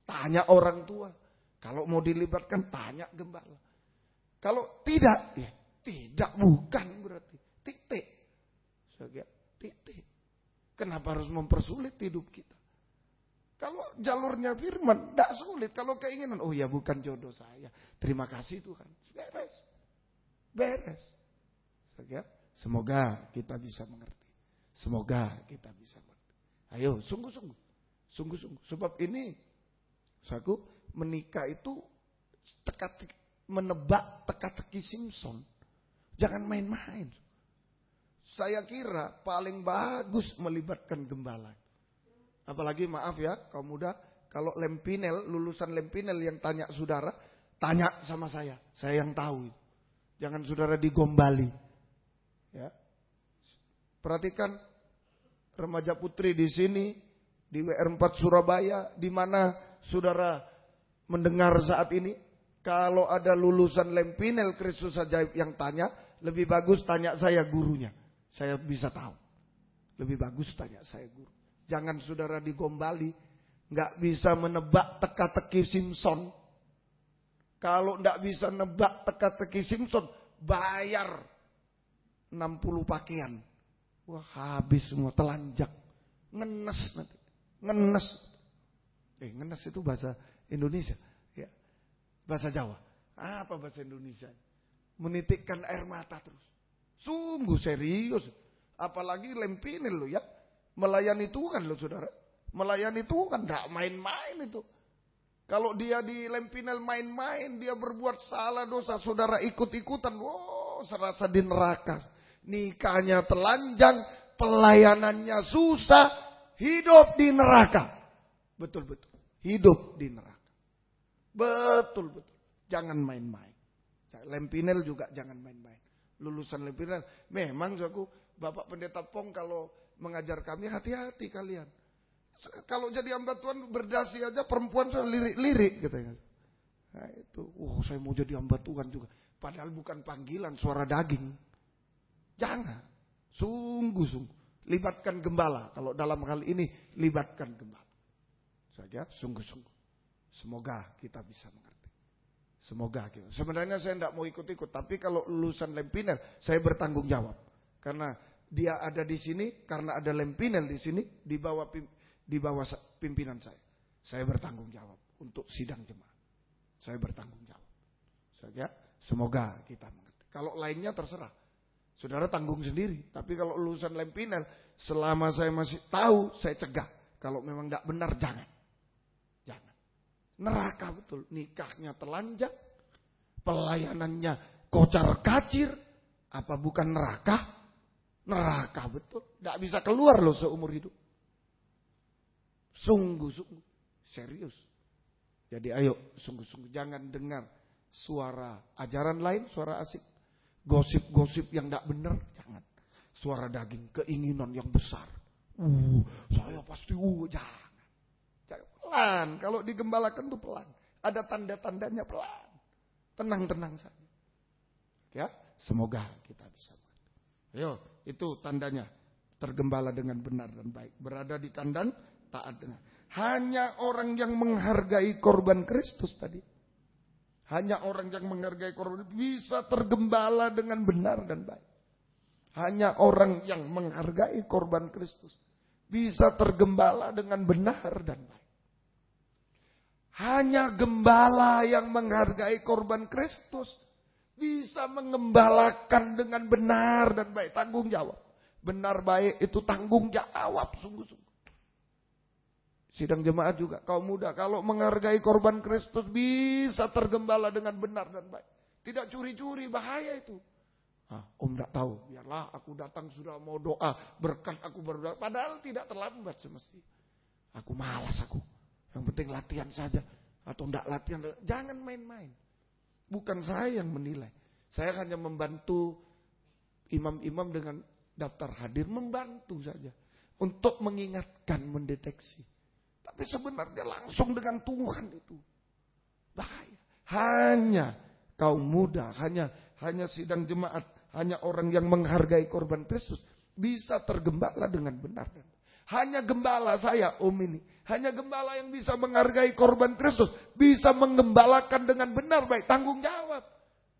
Tanya orang tua. Kalau mau dilibatkan, tanya gembala. Kalau tidak, ya tidak, bukan berarti. Titik. Titik. Kenapa harus mempersulit hidup kita? Kalau jalurnya firman, tidak sulit. Kalau keinginan, oh ya bukan jodoh saya. Terima kasih Tuhan. Beres. Beres. Semoga kita bisa mengerti. Semoga kita bisa mengerti. Ayo, sungguh-sungguh. Sungguh-sungguh. Sebab ini, saudaraku, menikah itu menebak teka-teki Simpson. Jangan main-main. Saya kira paling bagus melibatkan gembala. Apalagi maaf ya, kaum muda, kalau Lempinel, lulusan Lempinel yang tanya saudara, tanya sama saya yang tahu. Jangan saudara digombali. Ya. Perhatikan remaja putri di sini, di WR4 Surabaya, di mana saudara mendengar saat ini, kalau ada lulusan Lempinel Kristus Ajaib yang tanya, lebih bagus tanya saya gurunya. Saya bisa tahu. Lebih bagus tanya saya guru. Jangan saudara digombali. Nggak bisa menebak teka-teki Simpson. Kalau nggak bisa nebak teka-teki Simpson, bayar 60 pakaian. Wah habis semua, telanjak. Ngenes nanti. Ngenes. Ngenes itu bahasa Indonesia. Ya. Bahasa Jawa. Apa bahasa Indonesia? Menitikkan air mata terus. Sungguh serius. Apalagi Lempinel lo ya. Melayani Tuhan loh saudara. Melayani Tuhan gak main-main itu. Kalau dia di Lempinel main-main, dia berbuat salah dosa, saudara ikut-ikutan. Wow, serasa di neraka. Nikahnya telanjang, pelayanannya susah, hidup di neraka. Betul-betul. Hidup di neraka. Betul-betul. Jangan main-main. Lempinel juga jangan main-main. Lulusan Lempinel. Memang aku, Bapak Pendeta Pong kalau mengajar kami, hati-hati kalian. Kalau jadi hamba Tuhan berdasi aja perempuan sudah lirik-lirik gitu. Nah itu, saya mau jadi hamba Tuhan juga. Padahal bukan panggilan, suara daging. Jangan. Sungguh-sungguh. Libatkan gembala. Kalau dalam hal ini, libatkan gembala. Saja, sungguh-sungguh. Semoga kita bisa mengerti. Semoga kita. Sebenarnya saya tidak mau ikut-ikut. Tapi kalau lulusan Lempinel, saya bertanggung jawab. Karena dia ada di sini, karena ada Lempinel di sini, di bawah pimpinan saya. Saya bertanggung jawab untuk sidang jemaat. Saya bertanggung jawab. Saja, semoga kita mengerti. Kalau lainnya terserah. Saudara tanggung sendiri. Tapi kalau lulusan Lempinel, selama saya masih tahu, saya cegah. Kalau memang tidak benar, jangan. Jangan. Neraka betul. Nikahnya telanjang. Pelayanannya kocar kacir. Apa bukan neraka? Neraka betul. Tidak bisa keluar loh seumur hidup. Sungguh-sungguh. Serius. Jadi ayo sungguh-sungguh. Jangan dengar suara ajaran lain, suara asik. Gosip-gosip yang tidak benar. Jangan. Suara daging, keinginan yang besar. Saya pasti jangan. Jangan. Pelan. Kalau digembalakan tuh pelan. Ada tanda-tandanya pelan. Tenang-tenang saja. Ya, semoga kita bisa. Ayo, itu tandanya. Tergembala dengan benar dan baik. Berada di kandang, taat dengan. Hanya orang yang menghargai korban Kristus tadi. Hanya orang yang menghargai korban bisa tergembala dengan benar dan baik. Hanya orang yang menghargai korban Kristus bisa tergembala dengan benar dan baik. Hanya gembala yang menghargai korban Kristus bisa mengembalakan dengan benar dan baik. Tanggung jawab. Benar baik itu tanggung jawab sungguh-sungguh. Sidang jemaat juga, kaum muda. Kalau menghargai korban Kristus bisa tergembala dengan benar dan baik. Tidak curi-curi, bahaya itu. Om tidak tahu, biarlah aku datang sudah mau doa. Berkat aku berdoa. Padahal tidak terlambat semestinya. Aku malas aku. Yang penting latihan saja. Atau tidak latihan. Jangan main-main. Bukan saya yang menilai. Saya hanya membantu imam-imam dengan daftar hadir. Membantu saja. Untuk mengingatkan, mendeteksi. Tapi sebenarnya langsung dengan Tuhan itu. Bahaya. Hanya kaum muda. Hanya sidang jemaat. Hanya orang yang menghargai korban Kristus. Bisa tergembala dengan benar. Hanya gembala saya ini. Hanya gembala yang bisa menghargai korban Kristus. Bisa mengembalakan dengan benar baik. Tanggung jawab.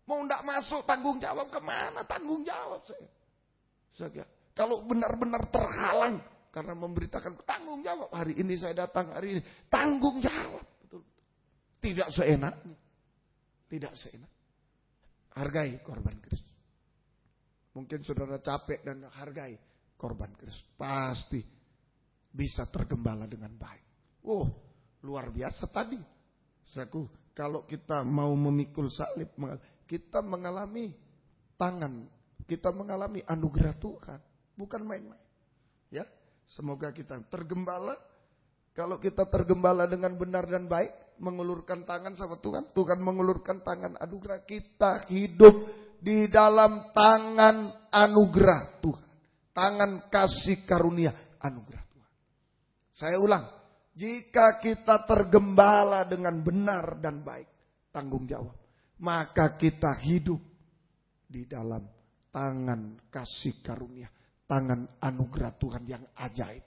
Mau tidak masuk tanggung jawab kemana? Tanggung jawab saya. Kalau benar-benar terhalang. karena memberitakan tanggung jawab. Hari ini saya datang, hari ini tanggung jawab. Betul. Tidak seenaknya. Tidak seenak. Hargai korban Kristus. Mungkin saudara capek dan hargai korban Kristus. Pasti bisa tergembala dengan baik. Oh, luar biasa tadi. Saudaraku, kalau kita mau memikul salib, kita mengalami tangan, kita mengalami anugerah Tuhan. Bukan main-main. Ya, semoga kita tergembala. Kalau kita tergembala dengan benar dan baik, mengulurkan tangan sama Tuhan, Tuhan mengulurkan tangan anugerah, kita hidup di dalam tangan anugerah Tuhan. Tangan kasih karunia anugerah Tuhan. Saya ulang, jika kita tergembala dengan benar dan baik, tanggung jawab, maka kita hidup di dalam tangan kasih karunia, tangan anugerah Tuhan yang ajaib.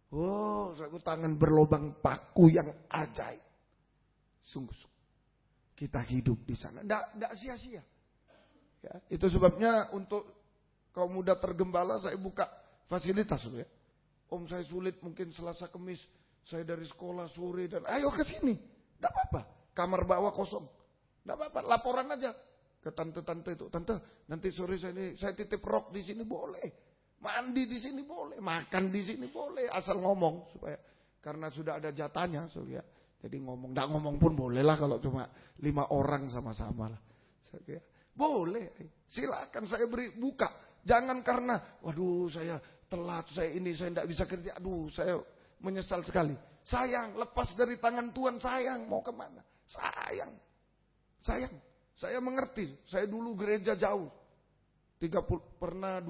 Oh, tangan berlobang paku yang ajaib. Sungguh-sungguh. Kita hidup di sana. Tidak sia-sia. Ya, itu sebabnya untuk kaum muda tergembala saya buka fasilitas. Ya. Om saya sulit mungkin Selasa Kemis. Saya dari sekolah sore dan ayo ke sini. Tidak apa-apa. Kamar bawah kosong. Tidak apa-apa. Laporan aja ke tante-tante itu. Tante, nanti sore saya titip rok di sini boleh. Mandi di sini boleh, makan di sini boleh, asal ngomong supaya karena sudah ada jatahnya, ya. Jadi ngomong, enggak ngomong pun boleh lah kalau cuma 5 orang sama-sama lah. Ya. Boleh, silakan saya beri buka. Jangan karena, waduh saya telat, saya enggak bisa kerja, aduh saya menyesal sekali. Sayang, lepas dari tangan Tuhan sayang, mau kemana? Sayang. Saya mengerti, saya dulu gereja jauh. 22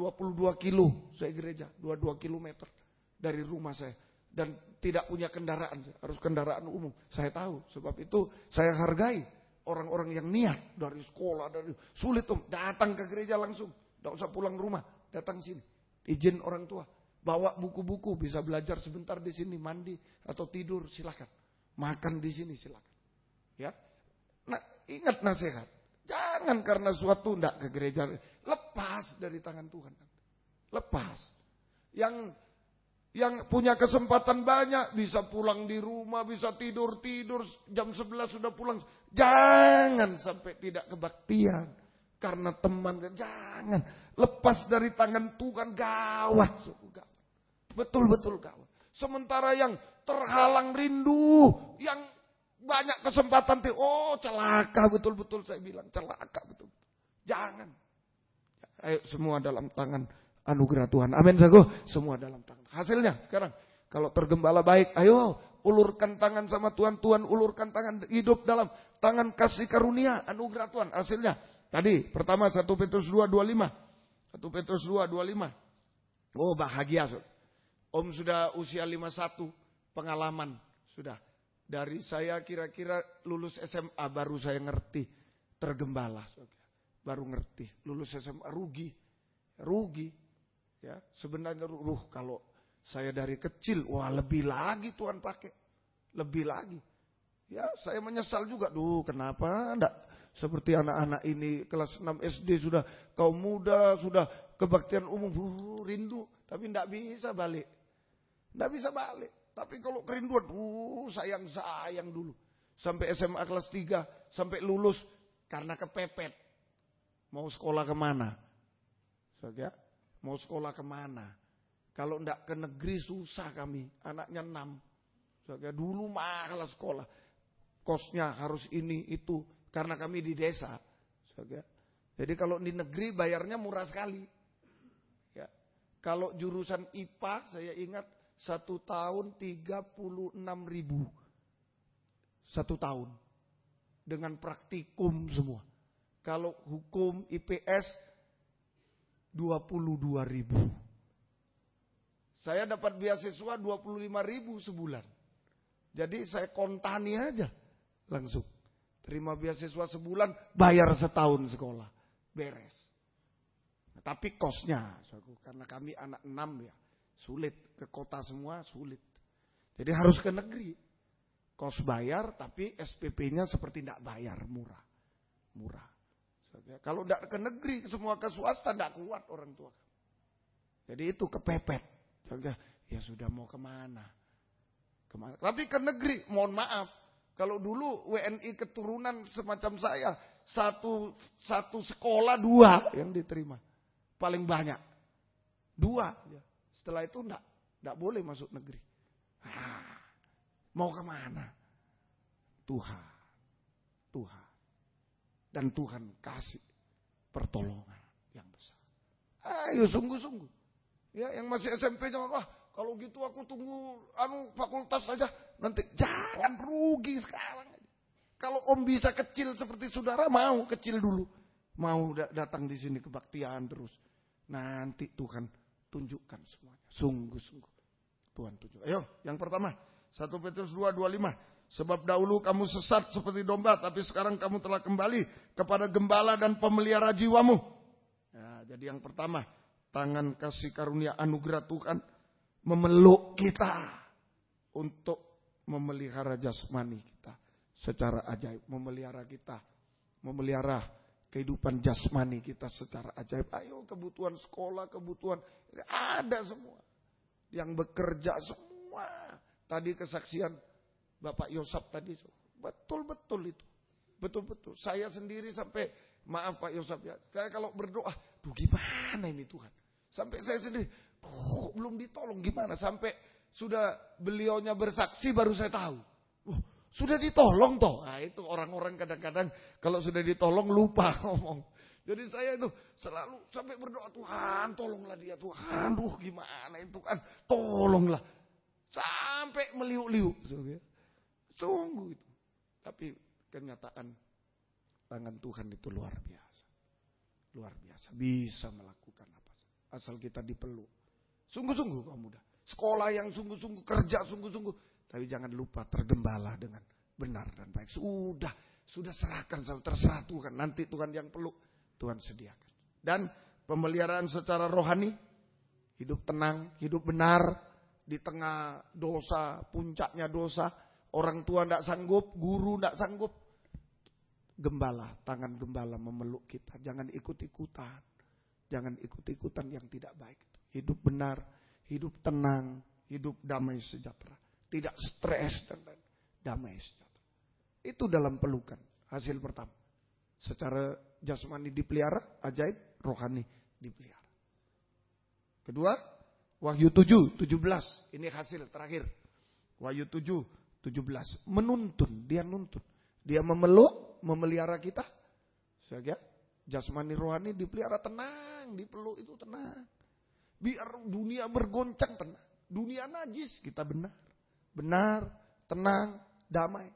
kilo saya gereja, 22 kilometer dari rumah saya. Dan tidak punya kendaraan, harus kendaraan umum. Saya tahu, sebab itu saya hargai orang-orang yang niat dari sekolah, dari sulit datang ke gereja langsung. Tidak usah pulang rumah, datang sini. Izin orang tua, bawa buku-buku, bisa belajar sebentar di sini, mandi atau tidur silakan. Makan di sini silakan. Ya. Nah, ingat nasihat. Jangan karena suatu tidak ke gereja. Lepas dari tangan Tuhan. Lepas. Yang punya kesempatan banyak. Bisa pulang di rumah. Bisa tidur. Jam 11 sudah pulang. Jangan sampai tidak kebaktian. Karena teman. Jangan. Lepas dari tangan Tuhan. Gawat. Betul-betul gawat. Sementara yang terhalang rindu. Yang banyak kesempatan, celaka betul-betul saya bilang, celaka betul. Jangan. Ayo semua dalam tangan anugerah Tuhan. Amin sago. Semua dalam tangan. Hasilnya sekarang, kalau tergembala baik, ayo ulurkan tangan sama Tuhan. Tuhan ulurkan tangan, hidup dalam tangan kasih karunia anugerah Tuhan. Hasilnya tadi pertama 1 Petrus 2:25. 1 Petrus 2:25. Oh bahagia. Om sudah usia 51, pengalaman sudah. Dari saya kira-kira lulus SMA baru saya ngerti tergembala. Baru ngerti. Lulus SMA rugi. Ya, sebenarnya kalau saya dari kecil, wah lebih lagi Tuhan pakai. Lebih lagi. Ya, saya menyesal juga. Kenapa enggak seperti anak-anak ini kelas 6 SD sudah kaum muda, sudah kebaktian umum, rindu, tapi enggak bisa balik. Enggak bisa balik. Tapi kalau kerinduan, sayang dulu. Sampai SMA kelas 3, sampai lulus. Karena kepepet. Mau sekolah kemana? Ya, mau sekolah kemana? Kalau enggak ke negeri susah kami. Anaknya 6. Ya, dulu mahal sekolah. Kosnya harus ini, itu. Karena kami di desa. Ya. Jadi kalau di negeri bayarnya murah sekali. Ya. Kalau jurusan IPA, saya ingat. 1 tahun 36.000. 1 tahun. Dengan praktikum semua. Kalau hukum IPS 22.000. Saya dapat beasiswa 25.000 sebulan. Jadi saya kontani aja. Langsung. Terima beasiswa sebulan, bayar setahun sekolah. Beres. Nah, tapi kosnya. Karena kami anak 6 ya. Sulit. Ke kota semua sulit. Jadi harus ke negeri. Kos bayar tapi SPP-nya seperti tidak bayar. Murah. Kalau tidak ke negeri semua ke swasta tidak kuat orang tua. Jadi itu kepepet. Ya sudah, mau kemana? Tapi ke negeri, mohon maaf. Kalau dulu WNI keturunan semacam saya, satu sekolah 2 yang diterima. Paling banyak 2. Setelah itu enggak boleh masuk negeri. Mau kemana? Tuhan. Dan Tuhan kasih pertolongan yang besar. Ayo sungguh-sungguh. Ya, yang masih SMP jangan, wah kalau gitu aku tunggu fakultas saja. Nanti jangan, rugi sekarang. Kalau om bisa kecil seperti saudara, mau kecil dulu. Mau datang di sini kebaktian terus. Nanti Tuhan tunjukkan semuanya. Sungguh-sungguh Tuhan tunjuk. Ayo, yang pertama, 1 Petrus 2:25. Sebab dahulu kamu sesat seperti domba, tapi sekarang kamu telah kembali kepada gembala dan pemelihara jiwamu. Ya, jadi yang pertama, tangan kasih karunia anugerah Tuhan memeluk kita untuk memelihara jasmani kita secara ajaib. Memelihara kita, memelihara kehidupan jasmani kita secara ajaib. Ayo, kebutuhan sekolah, kebutuhan ada semua. Yang bekerja semua. Tadi kesaksian Bapak Yosap tadi, betul-betul itu. Betul-betul. Saya sendiri sampai, maaf Pak Yosap ya, saya kalau berdoa, gimana ini Tuhan? Sampai saya sendiri, belum ditolong gimana? Sampai sudah beliaunya bersaksi baru saya tahu. Sudah ditolong toh. Nah itu orang-orang kadang-kadang kalau sudah ditolong lupa ngomong. Jadi saya itu selalu sampai berdoa, Tuhan tolonglah dia, Tuhan. Gimana itu Tuhan, tolonglah. Sampai meliuk-liuk. Sungguh itu. Tapi kenyataan tangan Tuhan itu luar biasa. Luar biasa. Bisa melakukan apa saja. Asal kita dipeluk. Sungguh-sungguh kamu muda. Sekolah yang sungguh-sungguh, kerja sungguh-sungguh. Tapi jangan lupa tergembala dengan benar dan baik. Sudah serahkan, terserah Tuhan. Nanti Tuhan yang peluk, Tuhan sediakan. Dan pemeliharaan secara rohani, hidup tenang, hidup benar di tengah dosa, puncaknya dosa. Orang tua tidak sanggup, guru tidak sanggup. Gembala, tangan gembala memeluk kita. Jangan ikut-ikutan. Jangan ikut-ikutan yang tidak baik. Hidup benar, hidup tenang, hidup damai sejahtera. Tidak stres dan damai sejahtera. Itu dalam pelukan. Hasil pertama. Secara jasmani dipelihara, ajaib, rohani dipelihara. Kedua, Wahyu 7:17. Ini hasil terakhir. Wahyu 7:17. Menuntun, dia nuntun. Dia memeluk, memelihara kita. Sehingga jasmani rohani dipelihara, tenang, dipeluk itu tenang. Biar dunia bergoncang tenang. Dunia najis kita benar. Benar, tenang, damai.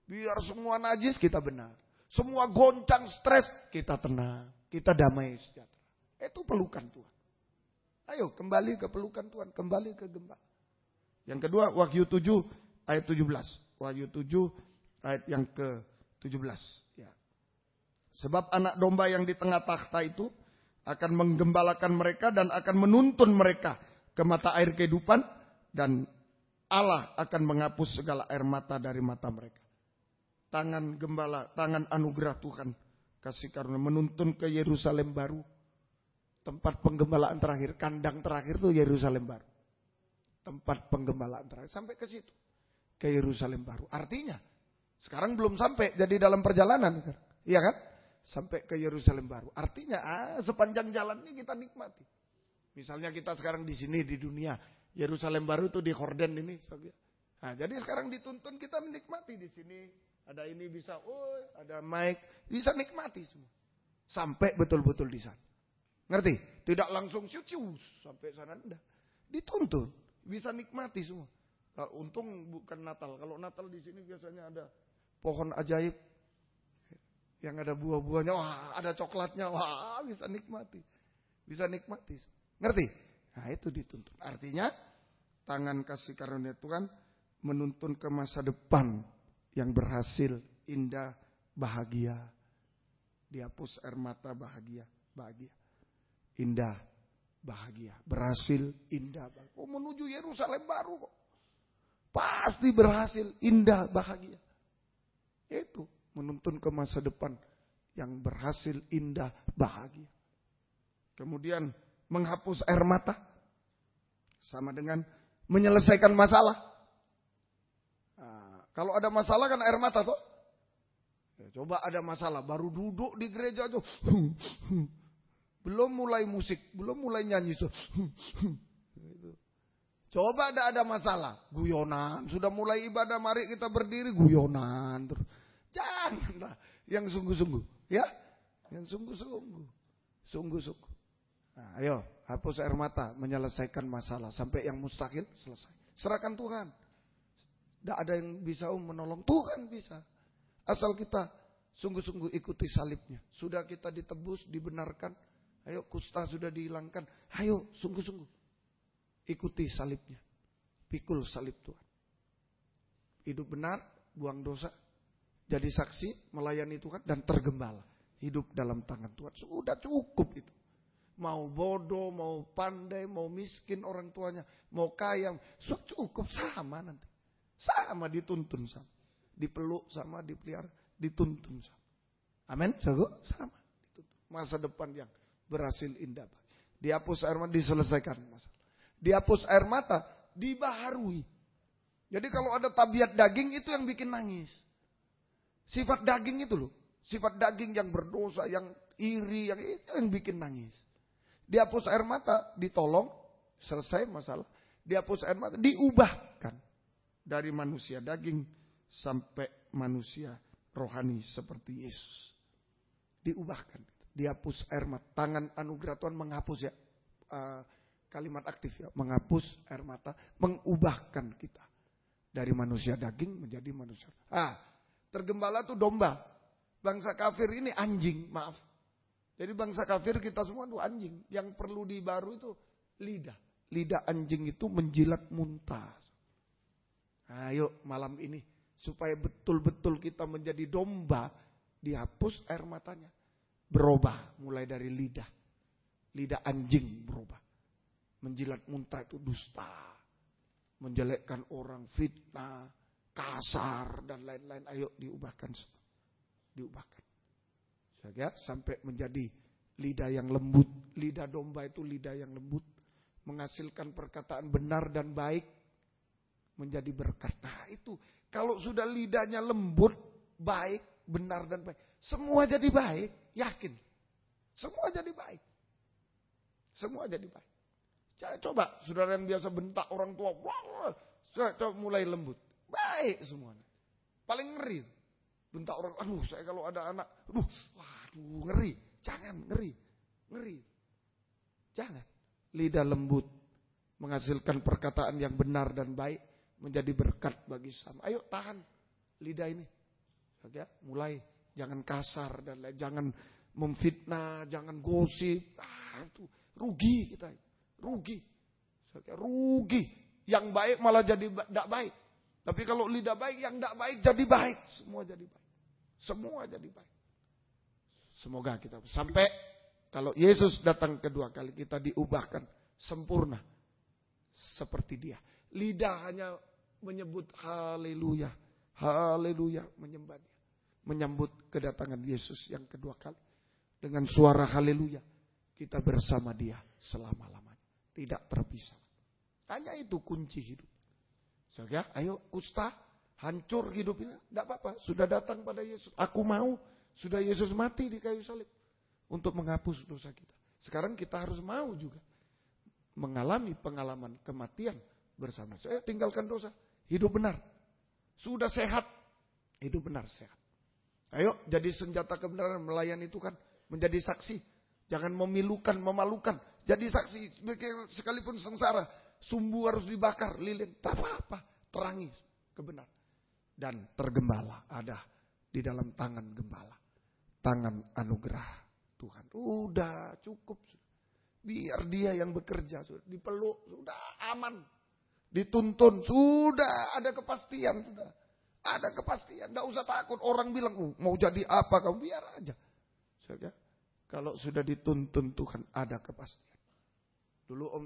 Biar semua najis kita benar. Semua goncang, stres, kita tenang. Kita damai sejahtera. Itu pelukan Tuhan. Ayo kembali ke pelukan Tuhan. Kembali ke gembala. Yang kedua, Wahyu 7 ayat 17. Wahyu 7 ayat yang ke-17. Ya. Sebab anak domba yang di tengah takhta itu akan menggembalakan mereka dan akan menuntun mereka ke mata air kehidupan. Dan Allah akan menghapus segala air mata dari mata mereka. Tangan gembala, tangan anugerah Tuhan kasih karunia menuntun ke Yerusalem baru. Tempat penggembalaan terakhir, kandang terakhir itu Yerusalem baru. Tempat penggembalaan terakhir sampai ke situ. Ke Yerusalem baru. Artinya sekarang belum sampai, jadi dalam perjalanan. Iya kan? Sampai ke Yerusalem baru. Artinya sepanjang jalan ini kita nikmati. Misalnya kita sekarang di sini di dunia. Yerusalem baru itu di Horden ini. Nah, jadi sekarang dituntun kita menikmati di sini. Ada ini bisa, ada mic, bisa nikmati semua. Sampai betul-betul di sana. Ngerti? Tidak langsung siu-siu sampai sana, enggak. Dituntun, bisa nikmati semua. Untung bukan Natal. Kalau Natal di sini biasanya ada pohon ajaib yang ada buah-buahnya, wah, ada coklatnya, wah, bisa nikmati. Bisa nikmati. Ngerti? Nah, itu dituntun. Artinya tangan kasih karunia Tuhan menuntun ke masa depan yang berhasil, indah, bahagia. Dihapus air mata, bahagia. Indah, bahagia. Berhasil, indah, bahagia. Menuju Yerusalem baru kok. Pasti berhasil, indah, bahagia. Itu menuntun ke masa depan yang berhasil, indah, bahagia. Kemudian menghapus air mata. Sama dengan menyelesaikan masalah. Nah, kalau ada masalah kan air mata toh. Ya, coba ada masalah, baru duduk di gereja tuh. Belum mulai musik, belum mulai nyanyi. Coba ada masalah, guyonan. Sudah mulai ibadah, mari kita berdiri, guyonan terus. Janganlah, yang sungguh-sungguh, ya, yang sungguh-sungguh, sungguh-sungguh. Nah, ayo, hapus air mata, menyelesaikan masalah sampai yang mustahil selesai. Serahkan Tuhan. Tidak ada yang bisa menolong, Tuhan bisa. Asal kita sungguh-sungguh ikuti salibnya. Sudah kita ditebus, dibenarkan. Ayo, kusta sudah dihilangkan. Ayo, sungguh-sungguh ikuti salibnya. Pikul salib Tuhan. Hidup benar, buang dosa. Jadi saksi, melayani Tuhan, dan tergembala. Hidup dalam tangan Tuhan. Sudah cukup itu. Mau bodoh, mau pandai, mau miskin orang tuanya, mau kaya. Cukup sama nanti. Sama dituntun sama. Dipeluk sama, dipelihara, dituntun sama. Amin, jago? Sama. Dituntun. Masa depan yang berhasil indah. Dihapus air mata, diselesaikan masalah. Dihapus air mata, dibaharui. Jadi kalau ada tabiat daging itu yang bikin nangis. Sifat daging itu loh. Sifat daging yang berdosa, yang iri, yang bikin nangis. Dihapus air mata, ditolong, selesai masalah. Dihapus air mata, diubahkan. Dari manusia daging sampai manusia rohani seperti Yesus. Diubahkan. Dihapus air mata. Tangan anugerah Tuhan menghapus ya. Kalimat aktif ya. Menghapus air mata. Mengubahkan kita. Dari manusia daging menjadi manusia. Tergembala itu domba. Bangsa kafir ini anjing. Maaf. Jadi bangsa kafir kita semua itu anjing. Yang perlu dibaru itu lidah. Lidah anjing itu menjilat muntah. Ayo malam ini. Supaya betul-betul kita menjadi domba. Dihapus air matanya. Berubah mulai dari lidah. Lidah anjing berubah. Menjilat muntah itu dusta. Menjelekkan orang, fitnah, kasar, dan lain-lain. Ayo diubahkan semua. Diubahkan. Sampai menjadi lidah yang lembut. Lidah domba itu lidah yang lembut. Menghasilkan perkataan benar dan baik. Menjadi berkat. Nah itu. Kalau sudah lidahnya lembut, baik, benar dan baik. Semua jadi baik. Yakin. Semua jadi baik. Semua jadi baik. Coba, saudara yang biasa bentak orang tua, coba mulai lembut. Baik semuanya. Paling ngeri. Bentak orang, aduh saya kalau ada anak, waduh ngeri. Jangan, ngeri. Jangan. Lidah lembut. Menghasilkan perkataan yang benar dan baik. Menjadi berkat bagi sama. Ayo tahan lidah ini. Mulai. Jangan kasar dan lain. Jangan memfitnah, jangan gosip. Itu rugi kita. Rugi. Yang baik malah jadi tidak baik. Tapi kalau lidah baik, yang tidak baik jadi baik. Semua jadi baik. Semua jadi baik. Semoga kita sampai kalau Yesus datang kedua kali kita diubahkan sempurna. Seperti dia. Lidah hanya menyebut haleluya. Haleluya. Menyembah dia. Menyambut kedatangan Yesus yang kedua kali. Dengan suara haleluya. Kita bersama dia selama-lamanya. Tidak terpisah. Hanya itu kunci hidup. Ayo kusta, hancur hidup ini. Tidak apa-apa. Sudah datang pada Yesus. Aku mau. Sudah Yesus mati di kayu salib. Untuk menghapus dosa kita. Sekarang kita harus mau juga. Mengalami pengalaman kematian bersama. Saya tinggalkan dosa. Hidup benar. Sudah sehat. Hidup benar sehat. Ayo jadi senjata kebenaran melayani Tuhan. Menjadi saksi. Jangan memilukan, memalukan. Jadi saksi, sekalipun sengsara. Sumbu harus dibakar, lilin. Tak apa-apa, terangi kebenaran. Dan tergembala ada di dalam tangan gembala. Tangan anugerah Tuhan. Udah cukup. Biar dia yang bekerja. Dipeluk, sudah aman. Dituntun, sudah ada kepastian. Sudah ada kepastian, tidak usah takut. Orang bilang, mau jadi apa kamu, biar aja. Kalau sudah dituntun Tuhan, ada kepastian. Dulu Om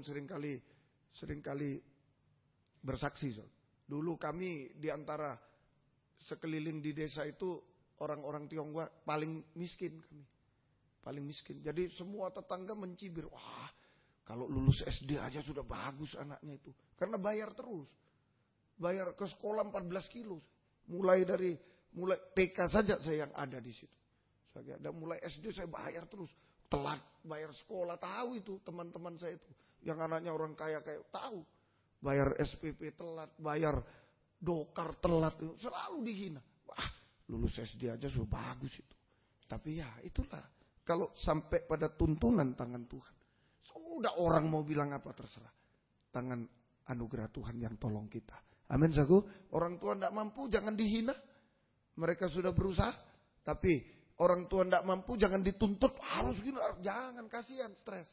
seringkali bersaksi. Dulu kami di antara sekeliling di desa itu orang-orang Tionghoa paling miskin kami. Paling miskin. Jadi semua tetangga mencibir. Wah, Kalau lulus SD aja sudah bagus anaknya itu. Karena bayar terus. Bayar ke sekolah 14 kilo. Mulai TK saja saya yang ada di situ. Mulai SD saya bayar terus. Telat bayar sekolah, tahu itu teman-teman saya itu. Yang anaknya orang kaya tahu. Bayar SPP telat, bayar dokar telat. Selalu dihina. Wah, lulus SD aja sudah bagus itu. Tapi ya itulah. Kalau sampai pada tuntunan tangan Tuhan. Sudah orang mau bilang apa terserah. Tangan anugerah Tuhan yang tolong kita. Amin saku. Orang tua tidak mampu jangan dihina. Mereka sudah berusaha. Tapi orang tua tidak mampu jangan dituntut. Harus gini. Jangan, kasihan, stres.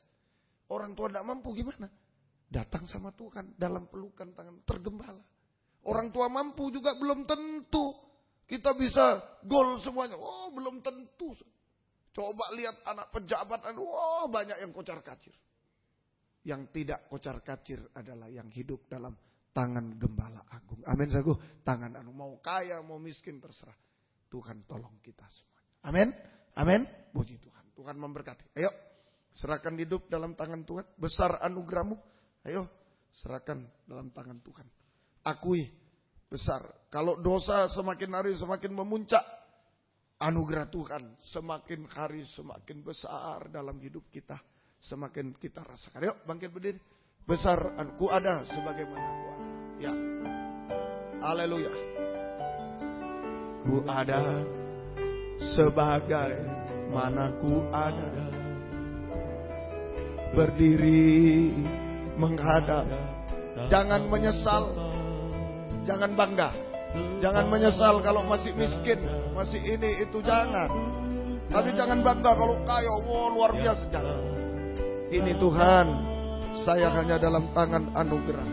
Orang tua tidak mampu gimana? Datang sama Tuhan dalam pelukan tangan tergembala. Orang tua mampu juga belum tentu. Kita bisa gol semuanya. Oh belum tentu. Coba lihat anak pejabat. Oh banyak yang kocar kacir. Yang tidak kocar kacir adalah yang hidup dalam tangan gembala agung. Amin sagu. Tangan mau kaya mau miskin terserah. Tuhan tolong kita semua. Amin. Amin. Puji Tuhan. Tuhan memberkati. Ayo. Serahkan hidup dalam tangan Tuhan. Besar anugerahmu. Ayo. Serahkan dalam tangan Tuhan. Akui. Besar. Kalau dosa semakin hari semakin memuncak. Anugerah Tuhan semakin hari semakin besar dalam hidup kita. Semakin kita rasakan. Yuk bangkit berdiri. Besar ku ada sebagaimana ku ada. Ya. Haleluya. Ku ada sebagaimana ku ada. Berdiri menghadap. Jangan menyesal. Jangan bangga. Jangan menyesal kalau masih miskin. Masih ini itu jangan. Tapi jangan bangga kalau kaya. Wow luar biasa. Jangan. Ini Tuhan, saya hanya dalam tangan anugerah.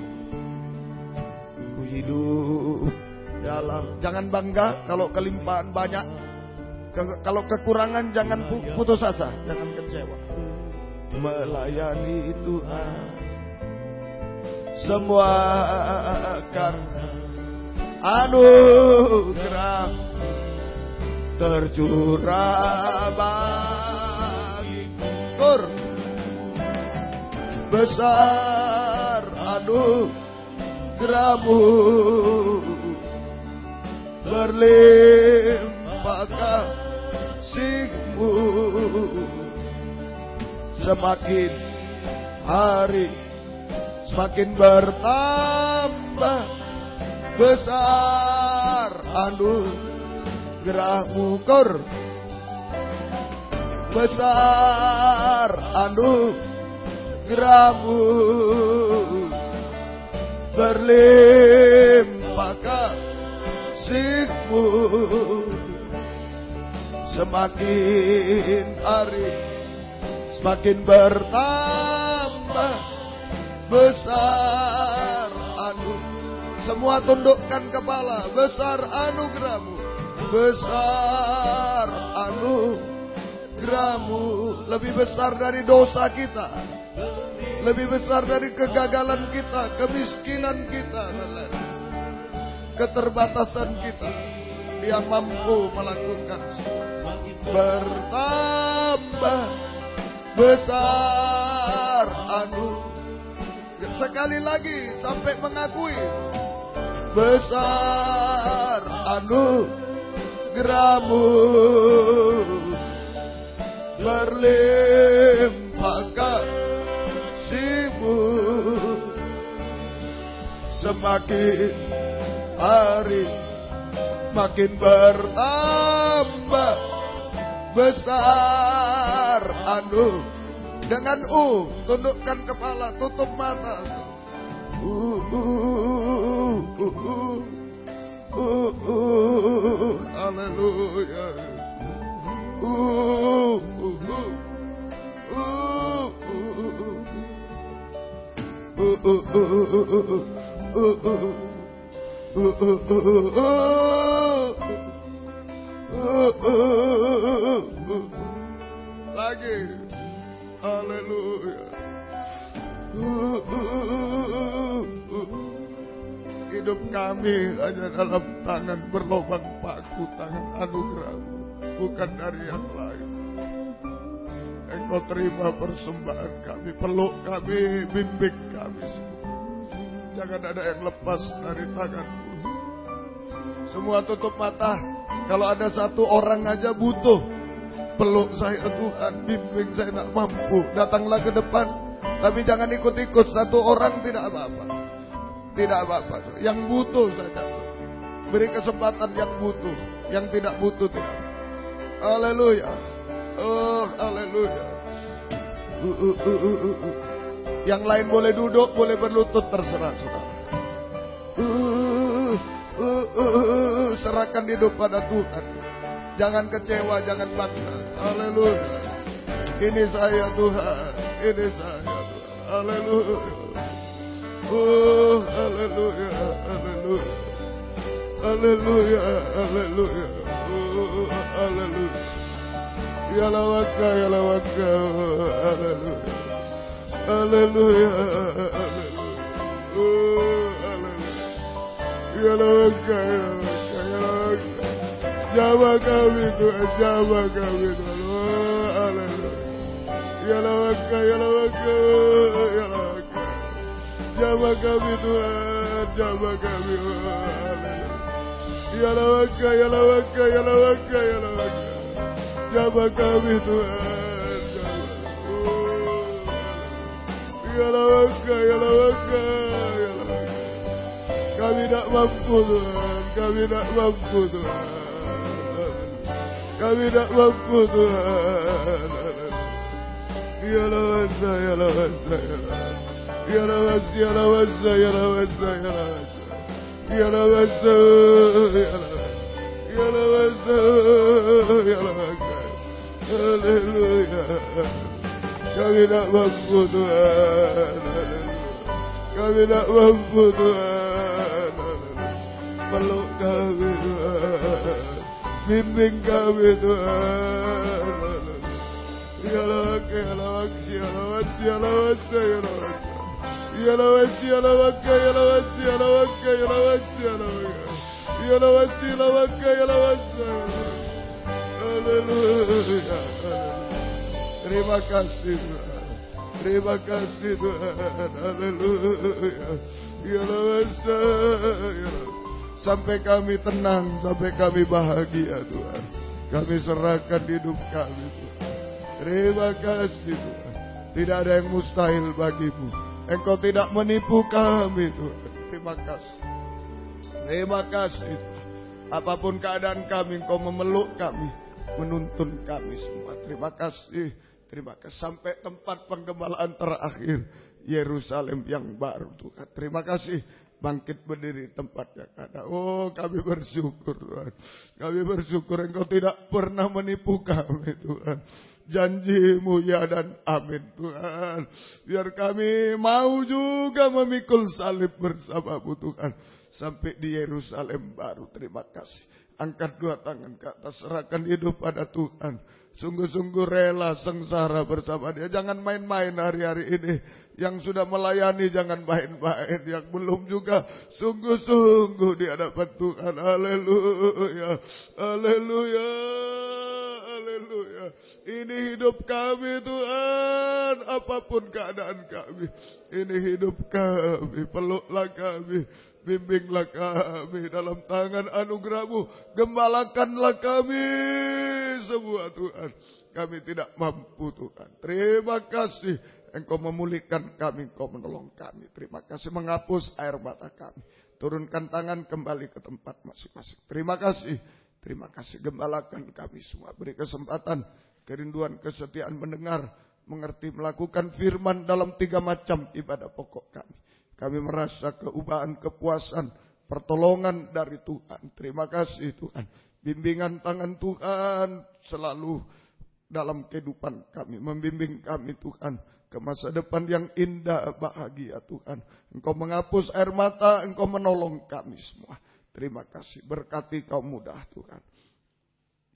Ku hidup dalam. Jangan bangga kalau kelimpahan banyak. Kalau kekurangan jangan putus asa, jangan kecewa. Melayani Tuhan. Semua karena anugerah tercurah bagiku. Besar anugerahmu, berlimpah kasih-Mu. Semakin hari semakin bertambah. Besar anugerah-Mu. Besar anugerah-Mu, berlimpah kasih-Mu. Semakin hari semakin bertambah. Besar semua tundukkan kepala. Besar anugerah-Mu. Besar anugerah-Mu. Lebih besar dari dosa kita. Lebih besar dari kegagalan kita, kemiskinan kita, keterbatasan kita. Dia mampu melakukan bertambah besar sekali lagi sampai mengakui besar anugerah-Mu, berlimpah kasih-Mu. Semakin hari makin bertambah besar dengan tundukkan kepala, tutup mata. Haleluya. Lagi. Haleluya. Hidup kami hanya dalam tangan berlobang paku, tangan anugerah, bukan dari yang lain. Engkau terima persembahan kami, peluk kami, bimbing kami semua. Jangan ada yang lepas dari tangan-Mu. Semua tutup mata. Kalau ada satu orang aja butuh, peluk saya Tuhan, bimbing saya tidak mampu. Datanglah ke depan, tapi jangan ikut-ikut. Satu orang tidak apa-apa. Tidak apa-apa. Yang butuh saja. Beri kesempatan yang butuh. Yang tidak butuh tidak. Haleluya. Oh, haleluya. Yang lain boleh duduk, boleh berlutut, terserah saudara. Serahkan hidup pada Tuhan. Jangan kecewa, jangan bangga. Haleluya. Ini saya Tuhan. Ini saya Tuhan. Haleluya. Oh, haleluya. Haleluya. Haleluya. Haleluya. Oh, haleluya. Ya lawaka, ya lawaka. Haleluya. Haleluya. Haleluya. Oh, haleluya. Ya lawaka, ya lawaka, ya lawaka. Jama kami Tuhan, jama kami Tuhan. Oh, haleluya. Ya lawaka, ya lawaka, ya lawaka. Jama kami Tuhan, jama kami. Oh, haleluya. Ya lawaka, ya lawaka, ya lawaka, ya lawaka. Jama kami Tuhan, jama. Oh, ya lawaka, ya lawaka, ya lawaka. Kami tak mampu Tuhan, kami tak mampu Tuhan. Kami tak mampu Tuhan. Ya lawasa, ya lawasa, ya lawasa. Ya lawasa, ya lawasa, ya lawasa, ya lawasa. Ya lawasa, ya lawasa. Ya lawasa, ya lawasa. Haleluya. Kami tak mampu Tuhan. Kami tak mampu Tuhan. Peluk kami Tuhan. Bimbing kami Tuhan. Ya lawaka, ya lawaka, ya lawaka, ya lawaka, ya lawaka. Ya lawaka, ya lawaka, ya lawaka, ya lawaka, ya lawaka, ya lawaka. Ya lawaka, ya lawaka, ya lawaka. Haleluya. Terima kasih Tuhan. Terima kasih Tuhan. Haleluya. Ya lawaka, ya lawaka. Sampai kami tenang, sampai kami bahagia Tuhan. Kami serahkan hidup kami Tuhan. Terima kasih Tuhan. Tidak ada yang mustahil bagimu. Engkau tidak menipu kami Tuhan. Terima kasih. Terima kasih Tuhan. Apapun keadaan kami, Engkau memeluk kami, menuntun kami semua. Terima kasih. Terima kasih. Sampai tempat penggembalaan terakhir, Yerusalem yang baru Tuhan. Terima kasih. Bangkit berdiri tempat yang ada. Oh, kami bersyukur Tuhan. Kami bersyukur Engkau tidak pernah menipu kami Tuhan. Janji-Mu ya dan amin Tuhan. Biar kami mau juga memikul salib bersama-Mu Tuhan. Sampai di Yerusalem baru. Terima kasih. Angkat dua tangan ke atas. Serahkan hidup pada Tuhan. Sungguh-sungguh rela sengsara bersama Dia. Jangan main-main hari-hari ini. Yang sudah melayani jangan main-main. Yang belum juga sungguh-sungguh di hadapan Tuhan. Haleluya. Haleluya. Haleluya. Ini hidup kami Tuhan. Apapun keadaan kami. Ini hidup kami. Peluklah kami. Bimbinglah kami dalam tangan anugerah-Mu. Gembalakanlah kami semua Tuhan. Kami tidak mampu Tuhan. Terima kasih. Engkau memulihkan kami, Engkau menolong kami. Terima kasih menghapus air mata kami. Turunkan tangan kembali ke tempat masing-masing. Terima kasih. Terima kasih. Gembalakan kami semua. Beri kesempatan, kerinduan, kesetiaan mendengar, mengerti, melakukan firman dalam 3 macam ibadah pokok kami. Kami merasa keubahan, kepuasan, pertolongan dari Tuhan. Terima kasih Tuhan. Bimbingan tangan Tuhan selalu dalam kehidupan kami. Membimbing kami Tuhan ke masa depan yang indah, bahagia Tuhan. Engkau menghapus air mata, Engkau menolong kami semua. Terima kasih. Berkati kaum muda Tuhan.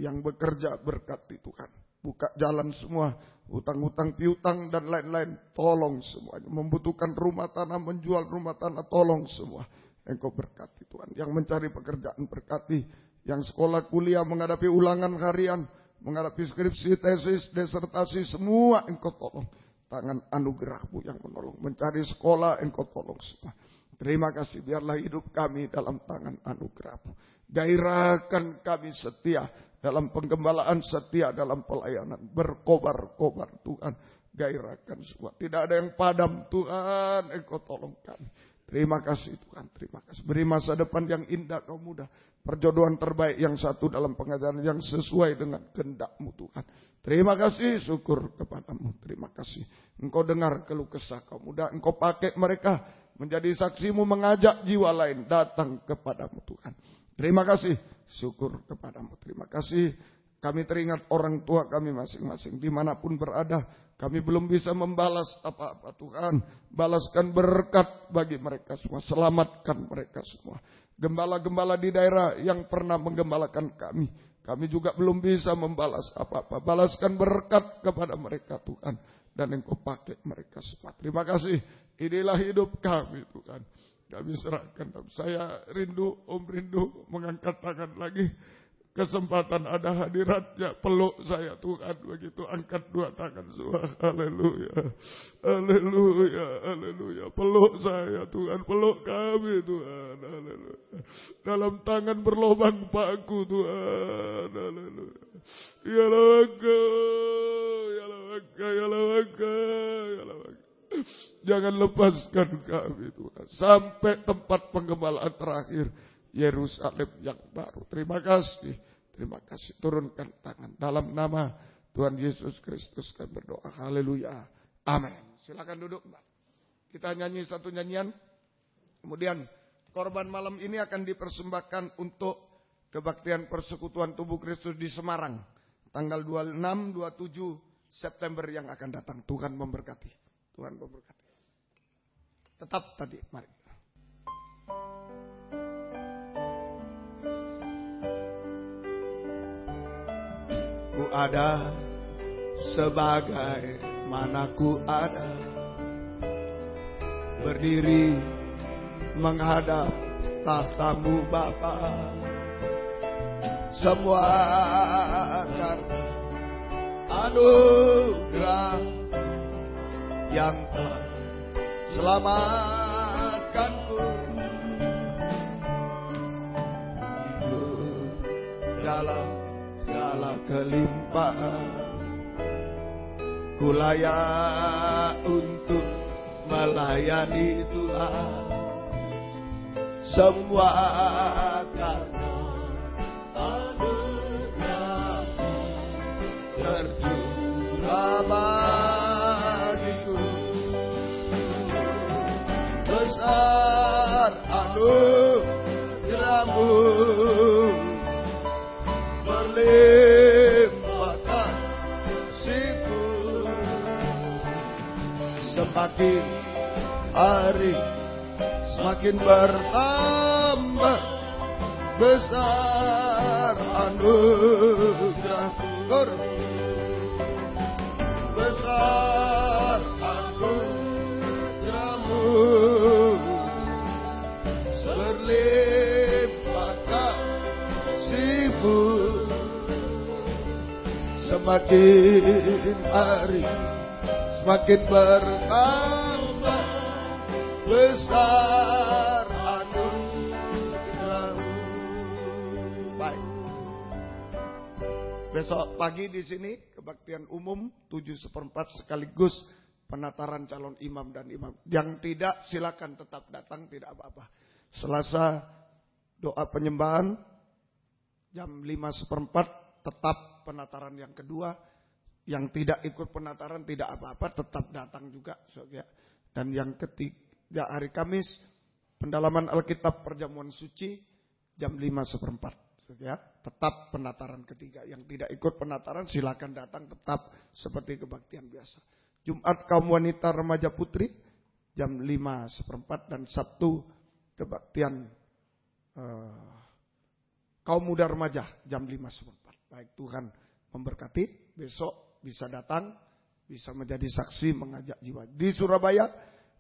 Yang bekerja berkati Tuhan. Buka jalan semua. Hutang-hutang piutang dan lain-lain. Tolong semuanya. Membutuhkan rumah tanah, menjual rumah tanah. Tolong semua. Engkau berkati Tuhan. Yang mencari pekerjaan berkati. Yang sekolah kuliah menghadapi ulangan harian. menghadapi skripsi, tesis, disertasi, semua Engkau tolong. Tangan anugerah-Mu yang menolong. Mencari sekolah, Engkau tolong semua. Terima kasih, biarlah hidup kami dalam tangan anugerah-Mu. Gairahkan kami setia dalam penggembalaan, setia dalam pelayanan. Berkobar-kobar Tuhan. Gairahkan semua. Tidak ada yang padam Tuhan, Engkau tolong kami. Terima kasih Tuhan, terima kasih. Beri masa depan yang indah, Kau mudah. Perjodohan terbaik yang satu dalam pengajaran yang sesuai dengan kehendak-Mu Tuhan. Terima kasih, syukur kepadamu. Terima kasih. Engkau dengar keluh kesah kaum muda. Engkau pakai mereka menjadi saksi-Mu, mengajak jiwa lain datang kepadamu Tuhan. Terima kasih, syukur kepadamu. Terima kasih. Kami teringat orang tua kami masing-masing dimanapun berada. Kami belum bisa membalas apa-apa Tuhan. Balaskan berkat bagi mereka semua. Selamatkan mereka semua. Gembala-gembala di daerah yang pernah menggembalakan kami. Kami juga belum bisa membalas apa-apa. Balaskan berkat kepada mereka Tuhan. Dan Engkau pakai mereka semua. Terima kasih. Inilah hidup kami Tuhan. Kami serahkan. Saya rindu, Om rindu mengangkat tangan lagi. Kesempatan ada hadiratnya, peluk saya Tuhan. Begitu angkat dua tangan semua. Haleluya. Haleluya. Haleluya. Peluk saya Tuhan. Peluk kami Tuhan. Haleluya. Dalam tangan berlobang paku Tuhan. Haleluya. Ya lawaka. Ya lawaka. Ya lawaka. Ya lawaka. Jangan lepaskan kami Tuhan. Sampai tempat penggembalaan terakhir. Yerusalem yang baru. Terima kasih. Terima kasih. Turunkan tangan. Dalam nama Tuhan Yesus Kristus kami berdoa. Haleluya. Amin. Silakan duduk Mbak. Kita nyanyi satu nyanyian. Kemudian korban malam ini akan dipersembahkan untuk kebaktian persekutuan tubuh Kristus di Semarang. Tanggal 26-27 September yang akan datang. Tuhan memberkati. Tuhan memberkati. Tetap tadi. Mari. Ku ada sebagai mana ku ada, berdiri menghadap tahta-Mu Bapa. Semua karena anugerah yang telah selamatkanku. Hidup dalam segala kelimpahan, ku layak untuk melayani Tuhan. Semua karena anugerah-Mu tercurah bagiku. Besar anugerah-Mu, berlimpahkan kasih-Mu. Semakin hari semakin bertambah besar anugerah-Mu. Besar anugerah-Mu, berlimpahkan kasih-Mu. Semakin hari semakin bertambah besar anugerah-Mu. Baik. Besok pagi di sini kebaktian umum 7/4 sekaligus penataran calon imam dan imam. Yang tidak silakan tetap datang, tidak apa-apa. Selasa doa penyembahan jam 5/4 tetap penataran yang kedua. Yang tidak ikut penataran tidak apa-apa, tetap datang juga. Dan yang ketiga hari Kamis pendalaman Alkitab perjamuan suci jam 5/4. Ya, tetap penataran ketiga. Yang tidak ikut penataran silakan datang tetap seperti kebaktian biasa. Jumat kaum wanita remaja putri jam 5/4 dan Sabtu kebaktian kaum muda remaja jam 5/4. Baik, Tuhan memberkati. Besok bisa datang, bisa menjadi saksi mengajak jiwa. Di Surabaya,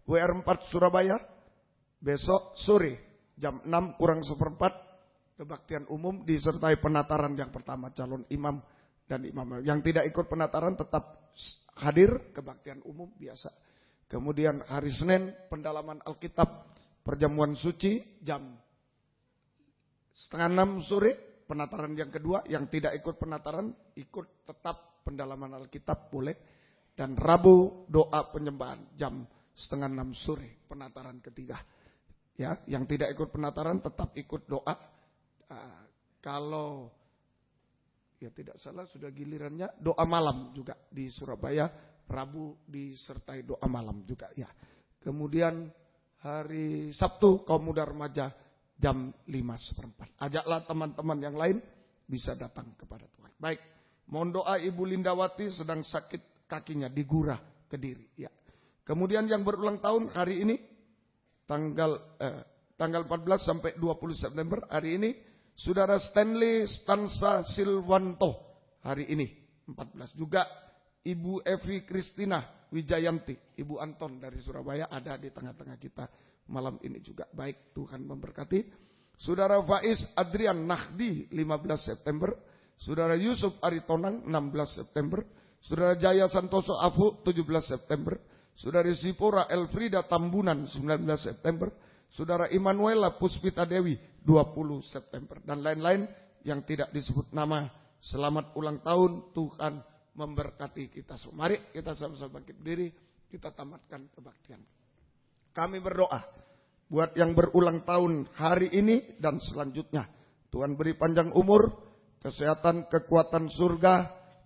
WR4 Surabaya, besok sore jam 6 kurang 1/4 kebaktian umum disertai penataran yang pertama calon imam dan imam. Yang tidak ikut penataran tetap hadir kebaktian umum biasa. Kemudian hari Senin pendalaman Alkitab, perjamuan suci jam 5:30 sore, penataran yang kedua. Yang tidak ikut penataran ikut tetap pendalaman Alkitab boleh. Dan Rabu doa penyembahan jam 5:30 sore, penataran ketiga. Ya, yang tidak ikut penataran tetap ikut doa. Kalau ya tidak salah sudah gilirannya doa malam juga di Surabaya, Rabu disertai doa malam juga ya. Kemudian hari Sabtu kaum muda remaja jam 5:15. Ajaklah teman-teman yang lain bisa datang kepada Tuhan. Baik, mohon doa Ibu Lindawati sedang sakit kakinya di Gurah, Kediri ya. Kemudian yang berulang tahun hari ini tanggal 14 sampai 20 September hari ini Saudara Stanley Stansa Silwanto hari ini 14. Juga Ibu Evi Kristina Wijayanti, Ibu Anton dari Surabaya ada di tengah-tengah kita malam ini juga. Baik, Tuhan memberkati. Saudara Faiz Adrian Nahdi 15 September. Saudara Yusuf Aritonang 16 September. Saudara Jaya Santoso Afu 17 September. Saudara Sipora Elfrida Tambunan 19 September. Saudara Immanuela Puspita Dewi 20 September. Dan lain-lain yang tidak disebut nama. Selamat ulang tahun, Tuhan memberkati kita semua. Mari kita sama-sama bangkit berdiri, kita tamatkan kebaktian. Kami berdoa buat yang berulang tahun hari ini dan selanjutnya. Tuhan beri panjang umur, kesehatan, kekuatan surga,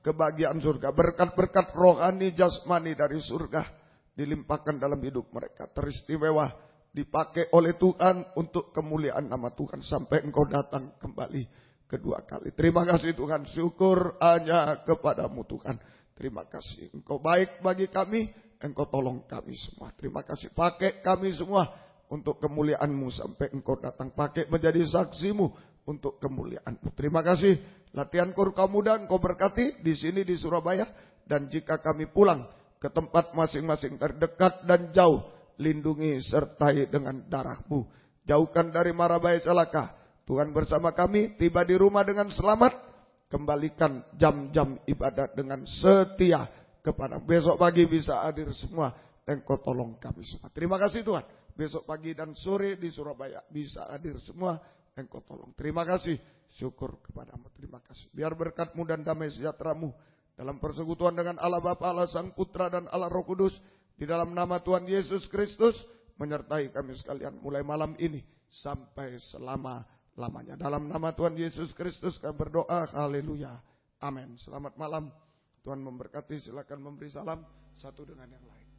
kebahagiaan surga. Berkat-berkat rohani jasmani dari surga dilimpahkan dalam hidup mereka. Teristimewa dipakai oleh Tuhan untuk kemuliaan nama Tuhan sampai Engkau datang kembali kedua kali. Terima kasih Tuhan, syukur hanya kepadamu Tuhan. Terima kasih, Engkau baik bagi kami, Engkau tolong kami semua. Terima kasih, pakai kami semua untuk kemuliaan-Mu sampai Engkau datang. Pakai menjadi saksimu untuk kemuliaan-Mu. Terima kasih, latihan kur kaum muda Engkau berkati di sini di Surabaya. Dan jika kami pulang ke tempat masing-masing terdekat dan jauh, lindungi sertai dengan darah-Mu. Jauhkan dari mara bahaya celaka. Tuhan bersama kami, tiba di rumah dengan selamat, kembalikan jam-jam ibadat dengan setia kepada. Besok pagi bisa hadir semua, Engkau tolong kami semua. Terima kasih Tuhan. Besok pagi dan sore di Surabaya bisa hadir semua, Engkau tolong. Terima kasih, syukur kepadamu. Terima kasih. Biar berkat-Mu dan damai sejahtera-Mu dalam persekutuan dengan Allah Bapa, Allah Sang Putra dan Allah Roh Kudus, di dalam nama Tuhan Yesus Kristus, menyertai kami sekalian mulai malam ini sampai selama-lamanya. Dalam nama Tuhan Yesus Kristus kami berdoa, haleluya, amin. Selamat malam, Tuhan memberkati. Silakan memberi salam satu dengan yang lain.